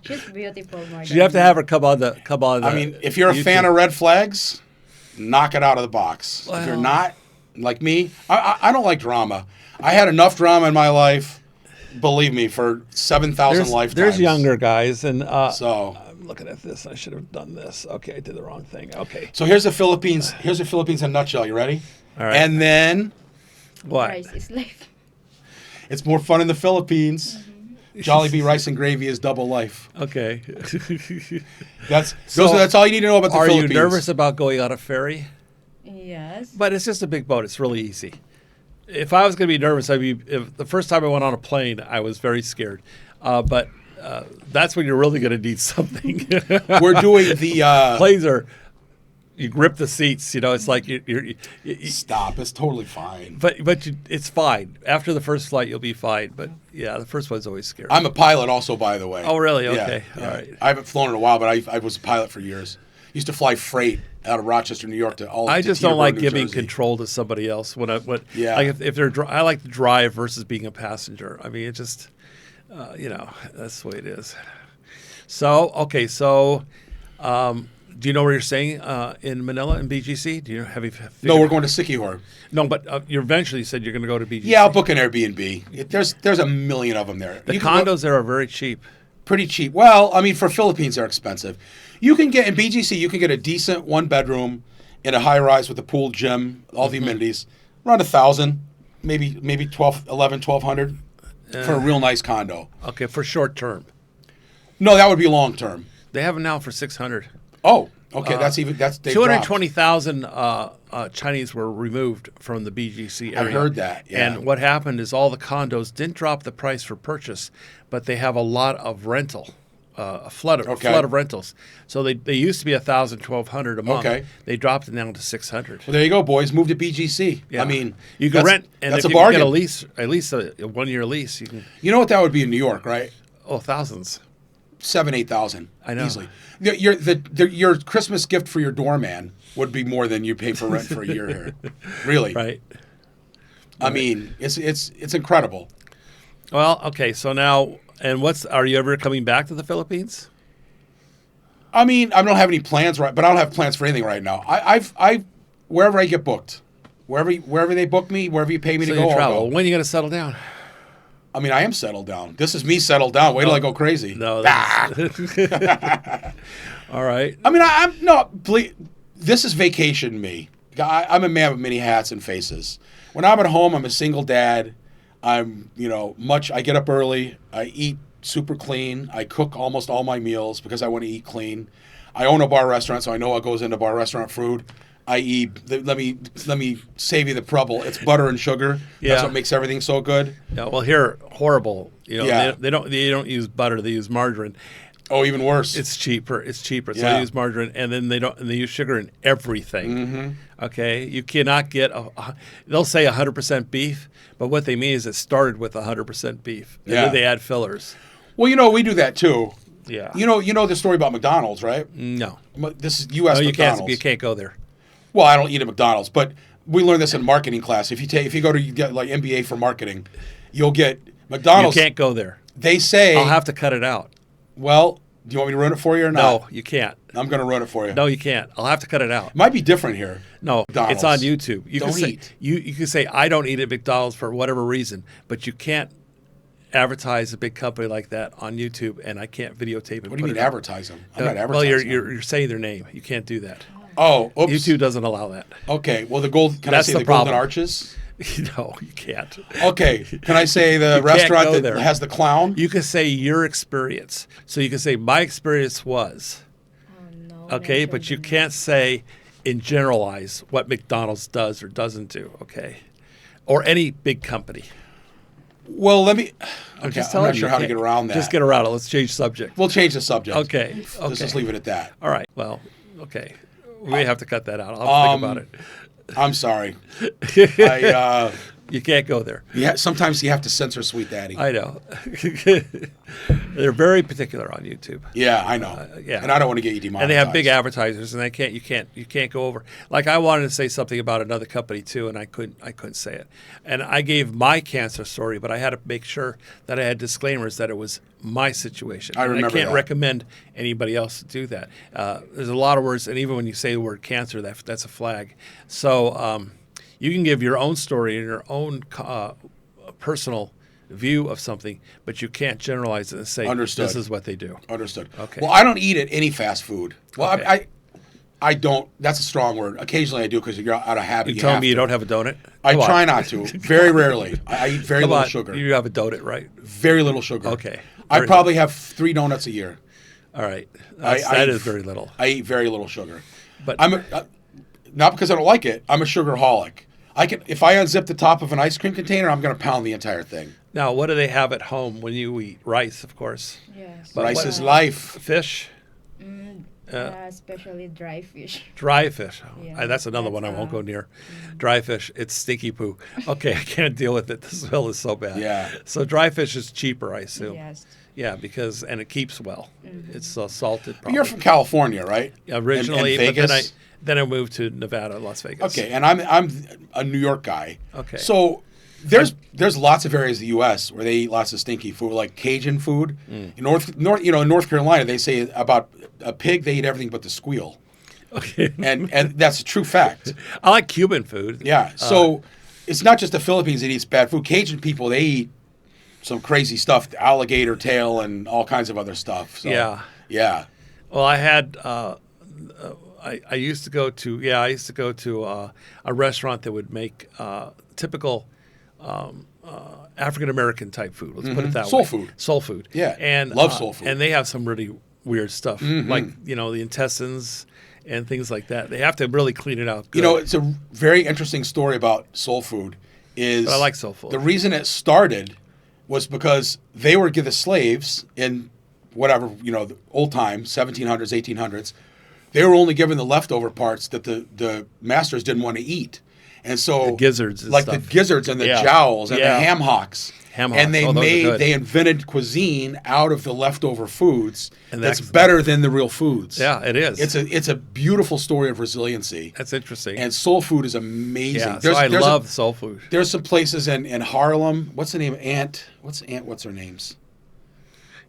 She's beautiful. More Do you have to have her come on the? I mean, if you're a fan of red flags, knock it out of the box. If you're Well- not, like me, I don't like drama. I had enough drama in my life, believe me, for 7,000 lifetimes. There's younger guys, and So, I'm looking at this. I should have done this. Okay, I did the wrong thing. Okay, so here's the Philippines. Here's the Philippines in a nutshell. You ready? all right. And then what? Rice is life. it's more fun in the Philippines. Jollibee rice and gravy is double life. Okay. That's all you need to know about the Are Philippines. you nervous about going on a ferry? Yes. But it's just a big boat. It's really easy. If I was going to be nervous, if the first time I went on a plane, I was very scared. But that's when you're really going to need something. We're doing the Planes are, you grip the seats. You know, it's like you stop. It's totally fine. but it's fine. After the first flight, you'll be fine. But yeah, the first one's always scary. I'm a pilot also, by the way. Oh, really? Yeah, Okay. yeah. All right. I haven't flown in a while, but I was a pilot for years. Used to fly freight out of Rochester, New York to all. I to just don't Teterboro, like New giving Jersey. control to somebody else. Yeah. Like if they're, I like to drive versus being a passenger. I mean, it just, that's the way it is. So okay, do you know where you're staying in Manila in BGC? Do you have you? No, we're going to Sikihor. No, but you eventually said you're going to go to BGC. Yeah, I'll book an Airbnb. There's a million of them there. The You can condos there are very cheap. pretty cheap. Well, I mean, for Philippines, they're expensive. You can get in BGC. You can get a decent 1-bedroom in a high rise with a pool, gym, all the amenities, around 1,000, maybe 1,200 for a real nice condo. Okay, for short term. No, that would be long term. They have them now for 600. Oh, okay, they've dropped. 220,000 Chinese were removed from the BGC area. I heard that, yeah. And what happened is all the condos didn't drop the price for purchase, but they have a lot of rental, a flood of rentals. So they used to be 1,000, 1,200 a month. Okay. They dropped it down to 600. Well, there you go, boys. Move to BGC. Yeah. I mean, you can rent, and that's if a you can bargain. get at least a 1-year lease, you can. You know what that would be in New York, right? Oh, thousands. 7,000-8,000. I know. Easily. Your Christmas gift for your doorman would be more than you pay for rent for a year here. Really. Right. I mean, it's incredible. Well, okay. So now, and are you ever coming back to the Philippines? I mean, I don't have any plans but I don't have plans for anything right now. I wherever I get booked, wherever they book me, wherever you pay me So to you go, I'll travel. go. When are you going to settle down? I mean, I am settled down. This is me settled down. Wait till I go crazy. No. All right. I mean, this is vacation me. I'm a man with many hats and faces. When I'm at home, I'm a single dad. I'm, I get up early. I eat super clean. I cook almost all my meals because I want to eat clean. I own a bar restaurant, so I know what goes into bar restaurant food. I.e., let me save you the trouble. It's butter and sugar. Yeah. That's what makes everything so good. Yeah, well, here, horrible. Yeah. They don't use butter. They use margarine. Oh, even worse. It's cheaper. So Yeah. they use margarine, and then they use sugar in everything. Mm-hmm. Okay, you cannot get they'll say 100% beef, but what they mean is it started with 100% beef, and Yeah. then they add fillers. Well, we do that too. Yeah. You know the story about McDonald's, right? No. This is U.S. No, you McDonald's. you can't go there. Well, I don't eat at McDonald's, but we learned this in marketing class. If you go to get like MBA for marketing, you'll get McDonald's. You can't go there. They say, I'll have to cut it out. well, do you want me to ruin it for you or not? No, you can't. I'm going to ruin it for you. No, you can't. I'll have to cut it out. It might be different here. No, McDonald's. it's on YouTube. You Don't can say eat. you can say I don't eat at McDonald's for whatever reason, but you can't advertise a big company like that on YouTube, and I can't videotape it. What do you mean advertise them? I'm not Well, advertising. you're saying their name. You can't do that. Oh, oops. YouTube doesn't allow that. Okay. Well, can That's I say the the problem. Golden Arches? No, you can't. Okay. Can I say the can't restaurant go that there. has the clown? You can say your experience. So you can say my experience was. Oh, no. Okay, never but you done can't say in generalize what McDonald's does or doesn't do. Okay, or any big company. Well, let me. I'm Okay, just I'm telling not you, sure you how to can't- get around that. Just get around it. Let's change subject. We'll change the subject. Okay. Let's Okay. just leave it at that. All right. Well. Okay. We may have to cut that out. I'll think about it. I'm sorry. You can't go there. Yeah. Sometimes you have to censor Sweet Daddy. I know. They're very particular on YouTube. Yeah, I know. yeah. And I don't want to get you demonetized. And they have big advertisers, and you can't go over. Like I wanted to say something about another company too, and I couldn't say it. And I gave my cancer story, but I had to make sure that I had disclaimers that it was my situation. I And remember I can't that. recommend anybody else to do that. There's a lot of words, and even when you say the word cancer, that's a flag. So you can give your own story and your own personal view of something, but you can't generalize it and say Understood. this is what they do. Understood. Okay. Well, I don't eat at any fast food. Well, Okay. I don't. That's a strong word. Occasionally I do because you're out of habit. You telling have me you to. don't have a donut? I Come on. try not to. Very rarely. I eat very Come little on. sugar. You have a donut, right? Very little sugar. Okay. I Very probably have 3 donuts a year. All right. I That eat- is very little. I eat very little sugar. But Not because I don't like it. I'm a sugarholic. If I unzip the top of an ice cream container, I'm going to pound the entire thing. now, what do they have at home when you eat rice, of course? Yes. But Rice what- is life. Fish? Especially dry fish. Dry fish. Yeah, That's another one I won't go near. Dry fish. It's stinky poo. Okay, I can't deal with it. The smell is so bad. Yeah. So dry fish is cheaper, I assume. Yes. Yeah, and it keeps well. It's salted. But you're from California, right? Originally, and but Vegas? then I moved to Nevada, Las Vegas. Okay, and I'm a New York guy. Okay. So there's lots of areas of the U.S. where they eat lots of stinky food, like Cajun food. Mm. In North Carolina, they say about a pig they eat everything but the squeal, Okay. and that's a true fact. I like Cuban food. Yeah. So it's not just the Philippines that eats bad food. Cajun people, they eat some crazy stuff, alligator tail and all kinds of other stuff. So, Yeah. Yeah. Well, I had. I used to go to a restaurant that would make typical African American type food. Let's put it that Soul way. food. Soul food. Yeah. And Love soul food. And they have some really weird stuff, like the intestines and things like that. They have to really clean it out. Good. It's a very interesting story about soul food. Is But I like soul food. The reason it started was because they were the slaves in whatever, the old time, 1700s, 1800s. They were only given the leftover parts that the masters didn't want to eat. And so The gizzards and like stuff. the gizzards and the Yeah. jowls and Yeah. the ham hocks. Ham And hocks. Oh, those are good. they invented cuisine out of the leftover foods. And that's that's- better than the real foods. Yeah, it is. It's a beautiful story of resiliency. That's interesting. And soul food is amazing. yeah, so I love soul food. There's some places in Harlem. What's the name? What's her name's?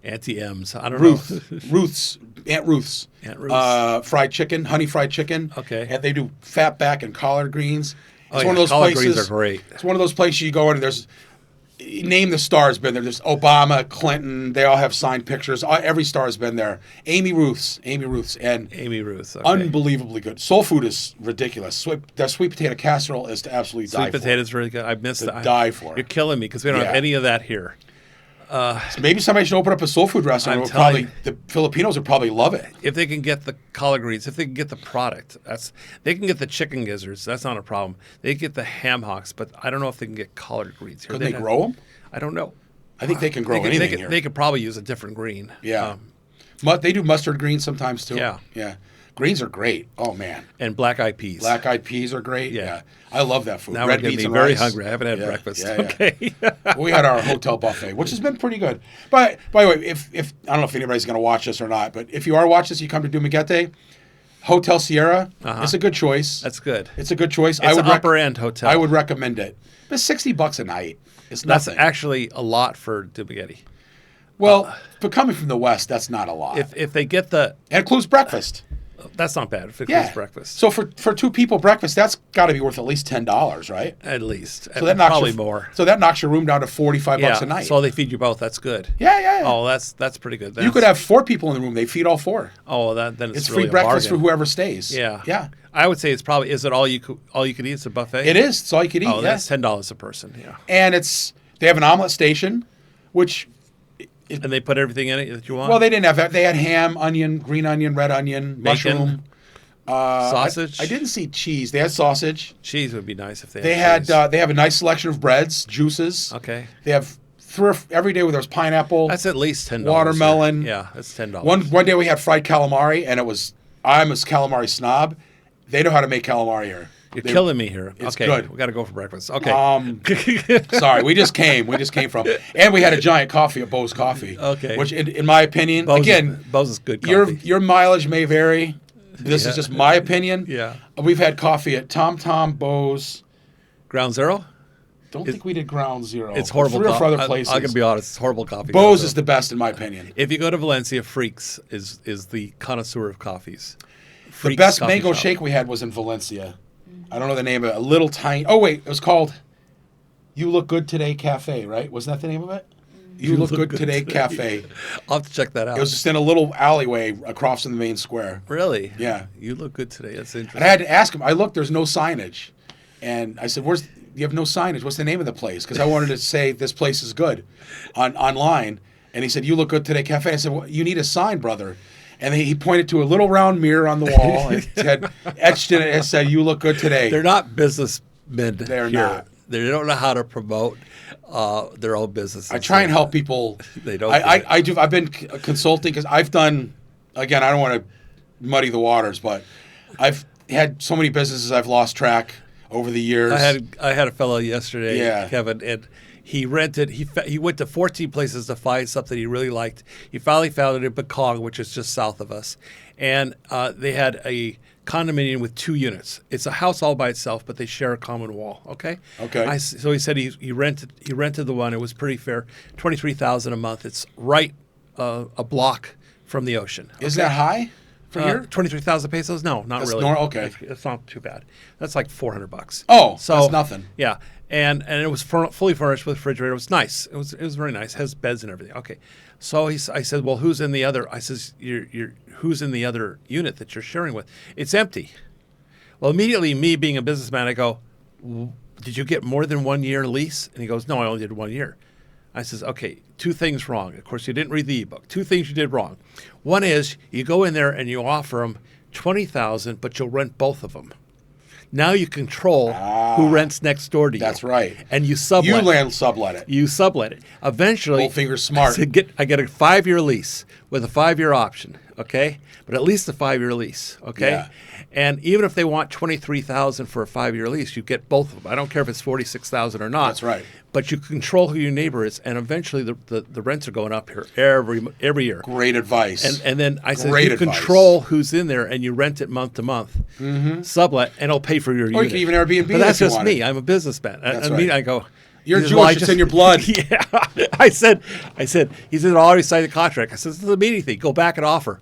Auntie M's. I don't Ruth. know. Aunt Ruth's. Aunt Ruth's. Fried chicken, honey fried chicken. Okay. And they do fat back and collard greens. Oh, It's yeah, one of those collard places. greens are great. It's one of those places you go in and there's name the stars been there. There's Obama, Clinton. They all have signed pictures. Every star has been there. Amy Ruth's, and Amy Ruth. Okay. unbelievably good. Soul food is ridiculous. That sweet potato casserole is to absolutely die Sweet for. potatoes really good. I missed To that. die for. You're killing me because we don't have Yeah. any of that here. Maybe somebody should open up a soul food restaurant. I'm It would telling the Filipinos would probably love it. If they can get the collard greens, if they can get the product, they can get the chicken gizzards. That's not a problem. They can get the ham hocks, but I don't know if they can get collard greens here. Could they grow them? I don't know. I think they can grow They anything could, here. they could probably use a different green. Yeah. They do mustard greens sometimes too. Yeah. Yeah. Greens are great. Oh man. And black-eyed peas. Black eyed peas are great. Yeah. I love that food. Now Red we're getting beans me and very rice. hungry. I haven't had Yeah, breakfast. yeah, yeah. Okay. We had our hotel buffet, which has been pretty good. But by the way, if I don't know if anybody's going to watch this or not, but if you are watching this, you come to Dumaguete, Hotel Sierra. It's a good choice. That's good. It's a good choice. It's an upper end hotel. I would recommend it. But $60 a night. It's That's nothing. actually a lot for Dumaguete. Well, but coming from the West, that's not a lot. If they get the it includes breakfast. That's not bad if it Yeah. includes breakfast. So for two people breakfast, that's got to be worth at least $10, right? At least. So that knocks probably your, more. So that knocks your room down to $45 Yeah. a night. So they feed you both. That's good. Yeah. Oh, that's pretty good. You could have 4 people in the room. They feed all 4. Oh, then it's It's really free a breakfast for bargain. whoever stays. Yeah. I would say it's probably. Is it all you could eat? It's a buffet. It is. It's all you could eat. Oh, yeah. that's $10 a person. Yeah. And they have an omelet station, which, And they put everything in it that you want. well, they didn't have that. They had ham, onion, green onion, red onion, mushroom. Sausage. I didn't see cheese. They had sausage. Cheese would be nice if they. They had. had cheese. they have a nice selection of breads, juices. Okay. They have every day where there's pineapple. That's at least $10. Watermelon. Here. Yeah, that's $10. One day we had fried calamari, and I'm a calamari snob. They know how to make calamari here. You're killing me here. It's okay, good. we got to go for breakfast. Okay. Sorry, we just came from, and we had a giant coffee at Bo's Coffee. Okay. Which, in my opinion, Bo's again, Bo's is good coffee. your mileage may vary. This Yeah. is just my opinion. Yeah. We've had coffee at Tom, Bo's. Ground Zero. Don't think we did Ground Zero. It's horrible. 3 or 4 other I'm places. gonna be honest. It's horrible coffee. Bo's Ground is Zero. the best in my opinion. If you go to Valencia, Freaks is the connoisseur of coffees. The Freaks best coffee mango shop. shake we had was in Valencia. I don't know the name of it. A little tiny. Oh wait, it was called You Look Good Today Cafe, right? Wasn't that the name of it? You Look Good Today Cafe. I'll have to check that out. It was just in a little alleyway across from the main square. Really? Yeah. You look good today. That's interesting. And I had to ask him. I looked. There's no signage, and I said, "Where's? You have no signage. What's the name of the place?" Because I wanted to say this place is good, online. And he said, "You Look Good Today Cafe." I said, well, "You need a sign, brother." And he pointed to a little round mirror on the wall and had etched in it. It said, "You look good today." They're not businessmen. They're here. not. They don't know how to promote their own businesses. I try and help people. They don't. I do. I've been consulting because I've done. Again, I don't want to muddy the waters, but I've had so many businesses I've lost track over the years. I had a fellow yesterday, Yeah. Kevin, and he rented. He went to 14 places to find something he really liked. He finally found it in Bekong, which is just south of us, and they had a condominium with 2 units. It's a house all by itself, but they share a common wall. Okay. Okay. So he said he rented the one. It was pretty fair, $23,000 a month. It's right a block from the ocean. Is that high for here? 23,000 pesos? No, not That's really. okay. It's not too bad. That's like $400. Oh, that's nothing. Yeah, and it was fully furnished with refrigerator. It was nice. It was very nice. It has beds and everything. Okay, so I said, well, who's in the other? I says, who's in the other unit that you're sharing with? It's empty. Well, immediately, me being a businessman, I go, did you get more than 1 year lease? And he goes, no, I only did 1 year. I says, okay, 2 things wrong. Of course, you didn't read the ebook. 2 things you did wrong. One is you go in there and you offer them $20,000, but you'll rent both of them. Now you control who rents next door to you. That's right. And you sublet. You sublet it. You sublet it. Eventually, Goldfinger's smart. I get a 5-year lease with a 5-year option. Okay, but at least a 5-year lease. Okay, Yeah. and even if they want $23,000 for a 5-year lease, you get both of them. I don't care if it's $46,000 or not. That's right. But you control who your neighbor is, and eventually the rents are going up here every year. Great advice. And then I said, Great you advice. control who's in there, and you rent it month to month, sublet, and it'll pay for your unit. Or you can even Airbnb But it that's if you just want me. it. I'm a businessman. That's I mean, right. I go, You're he says, Jewish. "Well, I It's just-" in your blood. Yeah. I said, he said, I already signed the contract. I said, this is a meeting thing. Go back and offer.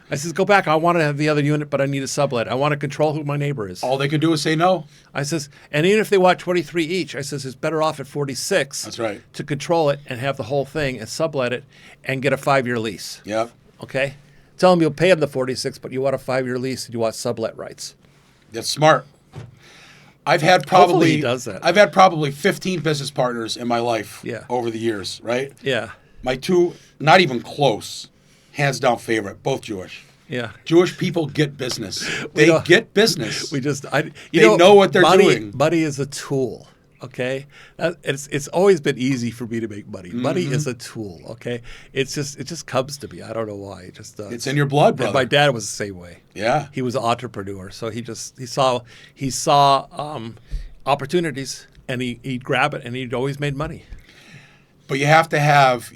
I says, go back. I want to have the other unit, but I need a sublet. I want to control who my neighbor is. All they can do is say no. I says, and even if they want 23 each, I says, it's better off at 46. That's right. To control it and have the whole thing and sublet it and get a 5-year lease. Yep. Okay? Tell them you'll pay them the 46, but you want a 5-year lease and you want sublet rights. That's smart. I've had Hopefully probably he does that. I've had probably 15 business partners in my life Yeah. over the years, right? Yeah. My 2, not even close, hands down favorite, both Jewish. Yeah. Jewish people get business. They don't- get business. We just, They know what they're money, doing. Money is a tool. Okay, it's always been easy for me to make money. Money Mm-hmm. is a tool. Okay, it just comes to me. I don't know why. It just does. It's in your blood, And brother. my dad was the same way. Yeah. He was an entrepreneur, so he saw opportunities and he'd grab it and he'd always made money. But you have to have.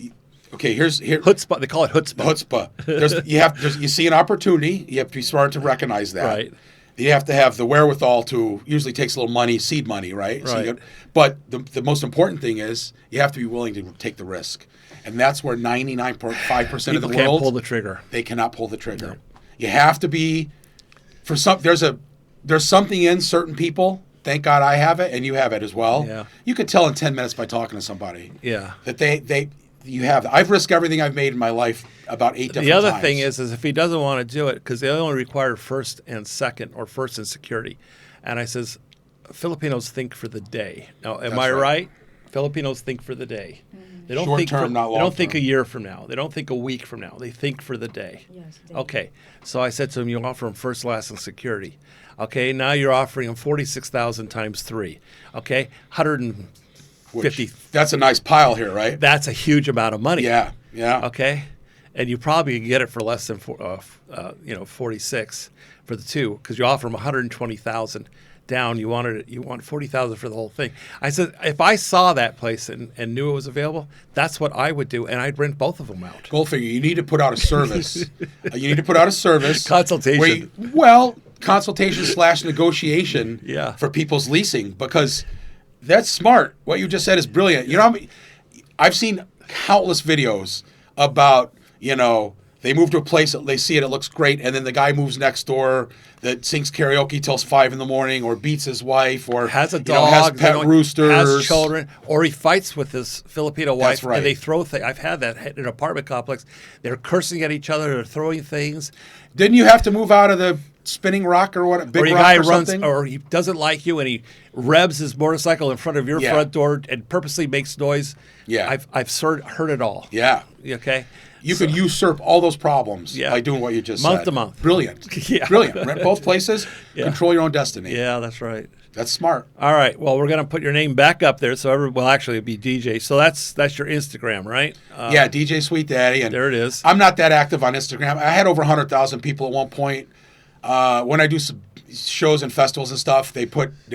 Okay, here. Chutzpah, they call it chutzpah. Chutzpah. You see an opportunity. You have to be smart to recognize that. Right. You have to have the wherewithal to. Usually takes a little money, seed money, right? Right. But the most important thing is you have to be willing to take the risk, and that's where 99.5% of the People can't world pull the trigger. they cannot pull the trigger. You have to be there's something in certain people. Thank God I have it, and you have it as well. Yeah. You could tell in 10 minutes by talking to somebody. Yeah. That you have that. I've risked everything I've made in my life about 8 different times. The other thing is if he doesn't want to do it, because they only require first and second or first and security. And I says, Filipinos think for the day. Now, am I right? Filipinos think for the day. They don't Short think term, not long They don't think term. a year from now. They don't think a week from now. They think for the day. Yes. Okay. So I said to him, you offer him first, last, and security. Okay. Now you're offering him 46,000 times 3. Okay. 150. That's a nice pile here, right? That's a huge amount of money. Yeah. Okay. And you probably can get it for less than 46 for the two, because you offer them 120,000 down. You want 40,000 for the whole thing. I said, if I saw that place and knew it was available, that's what I would do, and I'd rent both of them out. Goldfinger, you need to put out a service. You need to put out a service. Consultation. Consultation/negotiation Yeah. for people's leasing, because that's smart. What you just said is brilliant. You know, I've seen countless videos about, they move to a place, they see it, it looks great, and then the guy moves next door that sings karaoke till 5 a.m, or beats his wife, or has a dog, has pet roosters, has children, or he fights with his Filipino wife, That's right. and they throw things. I've had that in an apartment complex. They're cursing at each other, they're throwing things. Didn't you have to move out of the spinning rock or what? Big Or a rock guy or runs, something? or he doesn't like you, and he revs his motorcycle in front of your Yeah. front door and purposely makes noise. Yeah. I've heard it all. Yeah. Okay. You could usurp all those problems Yeah. by doing what you just Month said. to month. Brilliant. Yeah. Brilliant. Rent both places, Yeah. control your own destiny. Yeah, that's right. That's smart. All right. Well, we're gonna put your name back up there, so actually it'd be DJ. So that's your Instagram, right? Yeah, DJ Sweet Daddy. And There it is. I'm not that active on Instagram. I had over 100,000 people at one point. When I do some shows and festivals and stuff, they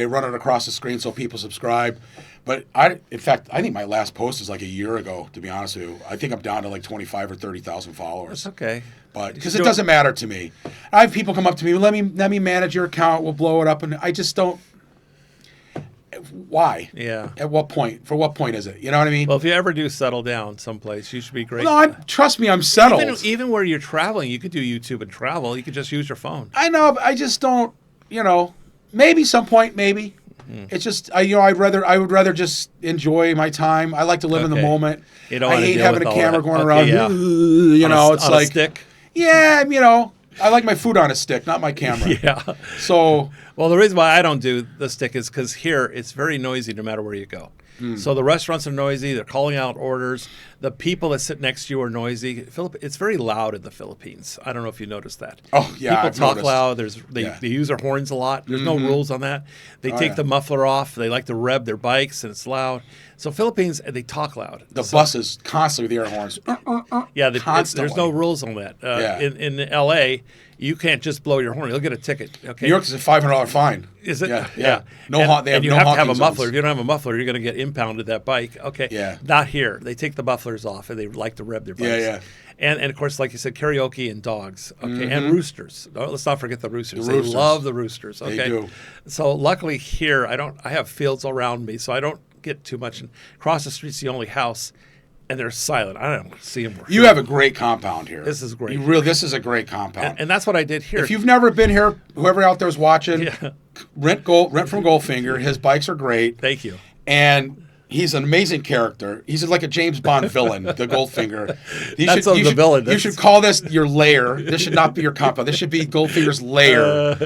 run it across the screen so people subscribe. But in fact, I think my last post is like a year ago, to be honest with you. I think I'm down to like 25 or 30,000 followers. That's okay. But because it doesn't matter to me. I have people come up to me, let me manage your account, we'll blow it up, and I just don't. Why? Yeah. At what point? For what point is it? You know what I mean? Well, if you ever do settle down someplace, you should be great. No, trust me, I'm settled. Even where you're traveling, you could do YouTube and travel. You could just use your phone. I know, but I just don't. Maybe some point, maybe. It's just I would rather just enjoy my time. I like to live in the Okay. moment. You don't I wanna hate deal having with a all camera that. going Okay, around. yeah. It's On like a stick. yeah, I like my food on a stick, not my camera. Yeah. So Well, the reason why I don't do the stick is because here it's very noisy no matter where you go. So the restaurants are noisy. They're calling out orders. The people that sit next to you are noisy. It's very loud in the Philippines. I don't know if you noticed that. Oh, yeah, people I've talk noticed. loud. Yeah. They use their horns a lot. There's no rules on that. They take yeah. the muffler off. They like to rev their bikes, and it's loud. So Philippines, they talk loud. the buses constantly with the air horns. Yeah, there's Constantly. no rules on that. Yeah. In L.A., you can't just blow your horn. You'll get a ticket. Okay. New York is a $500 fine. Is it? Yeah. No, they have and you no have to have a honking muffler. zones. If you don't have a muffler, you're going to get impounded that bike. Okay. Yeah. Not here. They take the mufflers off and they like to rev their bikes. Yeah. And of course, like you said, karaoke and dogs. Okay. And roosters. Let's not forget the roosters. The roosters. They love the roosters. Okay. They do. So luckily here, I have fields around me, so I don't get too much. And across the street's the only house, and they're silent. I don't see them. You have a great compound here. This is great. This is a great compound. And that's what I did here. If you've never been here, whoever out there's watching, Yeah. rent from Goldfinger. His bikes are great. Thank you. And he's an amazing character. He's like a James Bond villain, the Goldfinger. The villain. You should call this your lair. This should not be your compound. This should be Goldfinger's lair.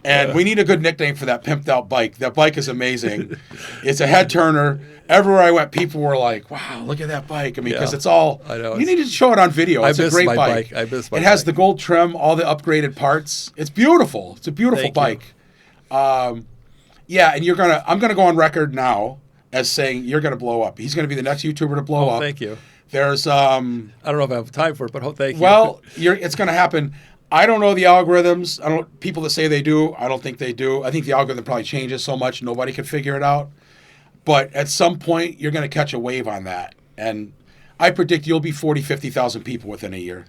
And we need a good nickname for that pimped out bike. That bike is amazing. It's a head turner. Everywhere I went, people were like, "Wow, look at that bike!" I mean, because Yeah. it's all. I know, You need to show it on video. It's a miss great my bike. bike. I miss my It has bike. the gold trim, all the upgraded parts. It's beautiful. It's a beautiful Thank you. bike. Yeah, and I'm gonna go on record now as saying you're gonna blow up. He's gonna be the next YouTuber to blow up. Thank you. There's I don't know if I have time for it, but thank you. well, it's gonna happen. I don't know the algorithms. People that say they do. I don't think they do. I think the algorithm probably changes so much nobody can figure it out. But at some point, you're gonna catch a wave on that, and I predict you'll be 40, 50,000 people within a year.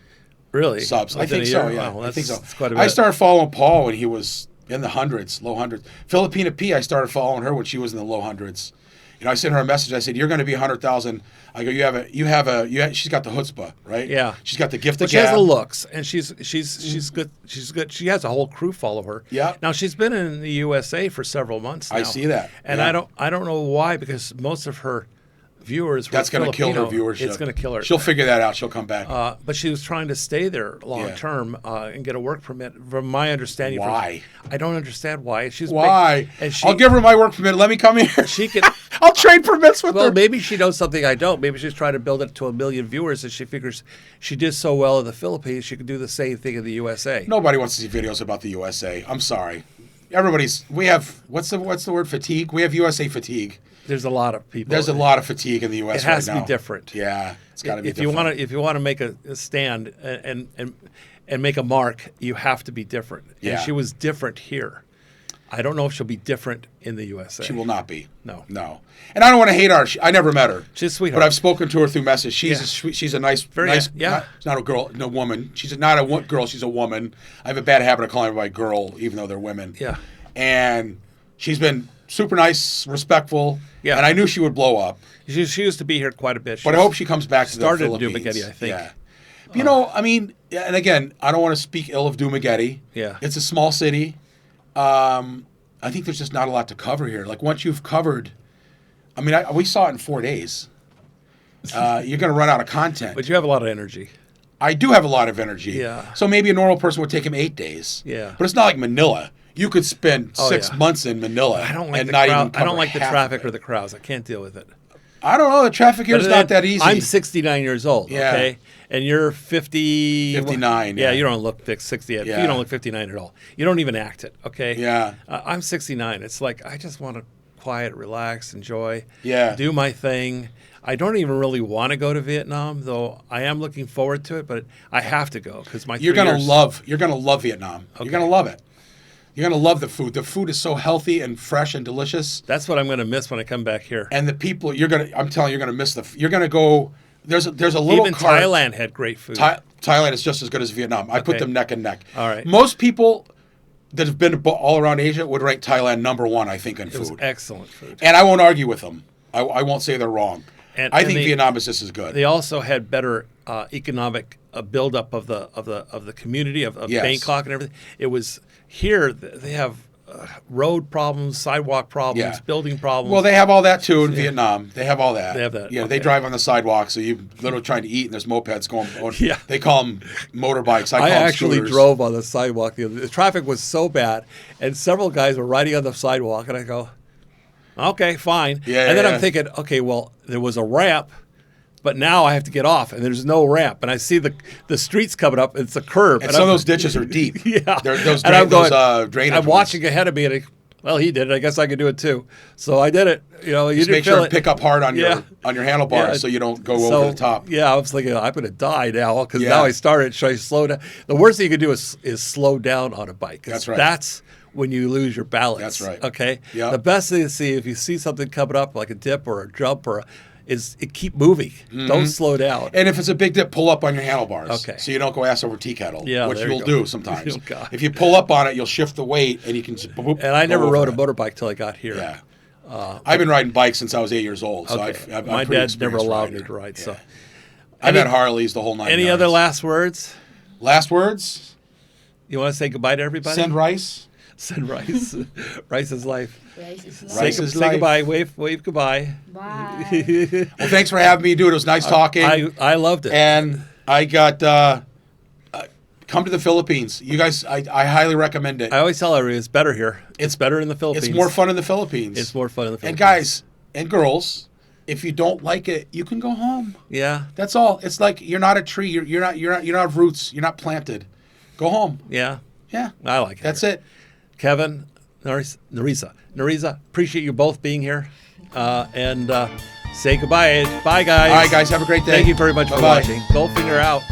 Really? Subs. I Within think a so. year? Yeah, Wow, I think so. that's quite a bit. I started following Paul when he was in the hundreds, low hundreds. Filipina P, I started following her when she was in the low hundreds. I sent her a message. I said, "You're going to be 100,000." I go, she's got the chutzpah, right? Yeah. She's got the gift But of she has gab. the looks, and she's good. She's good. She has a whole crew follow her. Yeah. Now she's been in the USA for several months now. I see that. And Yeah. I don't know why, because most of her viewers were That's going to kill her Filipino. viewership. It's going to kill her. She'll figure that out. She'll come back. But she was trying to stay there long term and get a work permit. From my understanding, Why? I don't understand why. She's Why? And she, I'll give her my work permit. Let me come here. She can. I'll trade permits with Well, her. maybe she knows something I don't. Maybe she's trying to build it to 1 million viewers, and she figures she did so well in the Philippines, she could do the same thing in the USA. Nobody wants to see videos about the USA. I'm sorry. We have what's the word, fatigue? We have USA fatigue. There's a lot of people. There's a lot of fatigue in the U.S. It has right to now. be different. Yeah, it's got to be If different. you want to make a stand and make a mark, you have to be different. Yeah. And she was different here. I don't know if she'll be different in the USA. She will not be. No. And I don't want to hate her. I never met her. She's a sweetheart. But I've spoken to her through message. She's Yeah. she's a nice, Very nice. yeah. She's not a girl, no woman. She's not a girl. She's a woman. I have a bad habit of calling everybody girl, even though they're women. Yeah. And she's been super nice, respectful. Yeah. And I knew she would blow up. She used to be here quite a bit. But I hope she comes back to the started in Philippines. Dumaguete, I think. Yeah. You know, I mean, and again, I don't want to speak ill of Dumaguete. Yeah. It's a small city. I think there's just not a lot to cover here. Like once you've covered, I mean, we saw it in 4 days. You're going to run out of content. But you have a lot of energy. I do have a lot of energy. Yeah. So maybe a normal person would take him 8 days. Yeah. But it's not like Manila. You could spend Oh, 6 yeah. months in Manila I don't like and the not crowd. even I cover don't like the half of traffic it. or the crowds. I can't deal with it. I don't know. The traffic here is But not then that easy. I'm 69 years old. Yeah. Okay, and you're 50. 59, Yeah, yeah. you don't look 60. Yeah. You don't look 59 at all. You don't even act it. Okay. Yeah. I'm 69. It's like I just want to quiet, relax, enjoy. Yeah. Do my thing. I don't even really want to go to Vietnam, though. I am looking forward to it, but I have to go because You're gonna love Vietnam. Okay. You're gonna love it. You're gonna love the food. The food is so healthy and fresh and delicious. That's what I'm going to miss when I come back here. And the people, I'm telling you, you're gonna miss you're gonna go. There's a little Even cart. Thailand had great food. Thailand is just as good as Vietnam. I put Okay. them neck and neck. All right. Most people that have been all around Asia would rank Thailand #1, I think, in It was food. excellent food. And I won't argue with them. I won't say they're wrong. And- I and think they- Vietnam is just as good. They also had better economic buildup of the community of Yes. Bangkok and everything. It was here. They have road problems, sidewalk problems, Yeah. building problems. Well, they have all that too in Vietnam. They have all that. They have that, Yeah, okay. they drive on the sidewalk, so you literally trying to eat, and there's mopeds going. Yeah. They call them motorbikes. I call I them actually scooters. drove on the sidewalk. The traffic was so bad, and several guys were riding on the sidewalk, and I go, okay, fine. Yeah, and then yeah. I'm thinking, okay, well, there was a ramp, but now I have to get off, and there's no ramp, and I see the streets coming up. It's a curve, And some of those ditches are deep. Yeah, Those and I'm going. drainage I'm ones. watching ahead of me, and well, he did it. I guess I could do it too. So I did it. You know, you Just didn't make sure feel to it. pick up hard on Yeah. your handlebars Yeah. so you don't go So, over the top. Yeah, I was thinking I'm going to die now because Yeah. now I started. Should I slow down? The worst thing you can do is slow down on a bike. 'Cause That's right. That's when you lose your balance. That's right. Okay. Yeah. The best thing to see if you see something coming up like a dip or a jump is keep moving. Don't slow down. And if it's a big dip, pull up on your handlebars. Okay. So you don't go ass over tea kettle, Yeah, which there you you'll go. do sometimes. Oh, God. If you pull up on it, you'll shift the weight, and you can just boop, And I go never over rode a it. motorbike till I got here. Yeah. I've been riding bikes since I was 8 years old. So Okay. I'm My pretty dad never experienced allowed rider. me to ride. Yeah. So, I've Any- had Harleys the whole 9 any yards. other last words? Last words? You want to say goodbye to everybody? Send rice. Send rice. Rice is life. Rice is Rice life. is say life. goodbye. Wave goodbye. Bye. Well, thanks for having me, dude. It was nice talking. I loved it. And I got come to the Philippines. You guys, I highly recommend it. I always tell everyone it's better here. It's better in the Philippines. It's more fun in the Philippines. It's more fun in the Philippines. And guys and girls, if you don't like it, you can go home. Yeah. That's all. It's like you're not a tree. You don't have roots. You're not planted. Go home. Yeah. Yeah. I like it. That's here. it. Kevin, Nariza, appreciate you both being here. And say goodbye. Bye, guys. All right, guys. Have a great day. Thank you very much for Bye-bye. watching. Goldfinger out.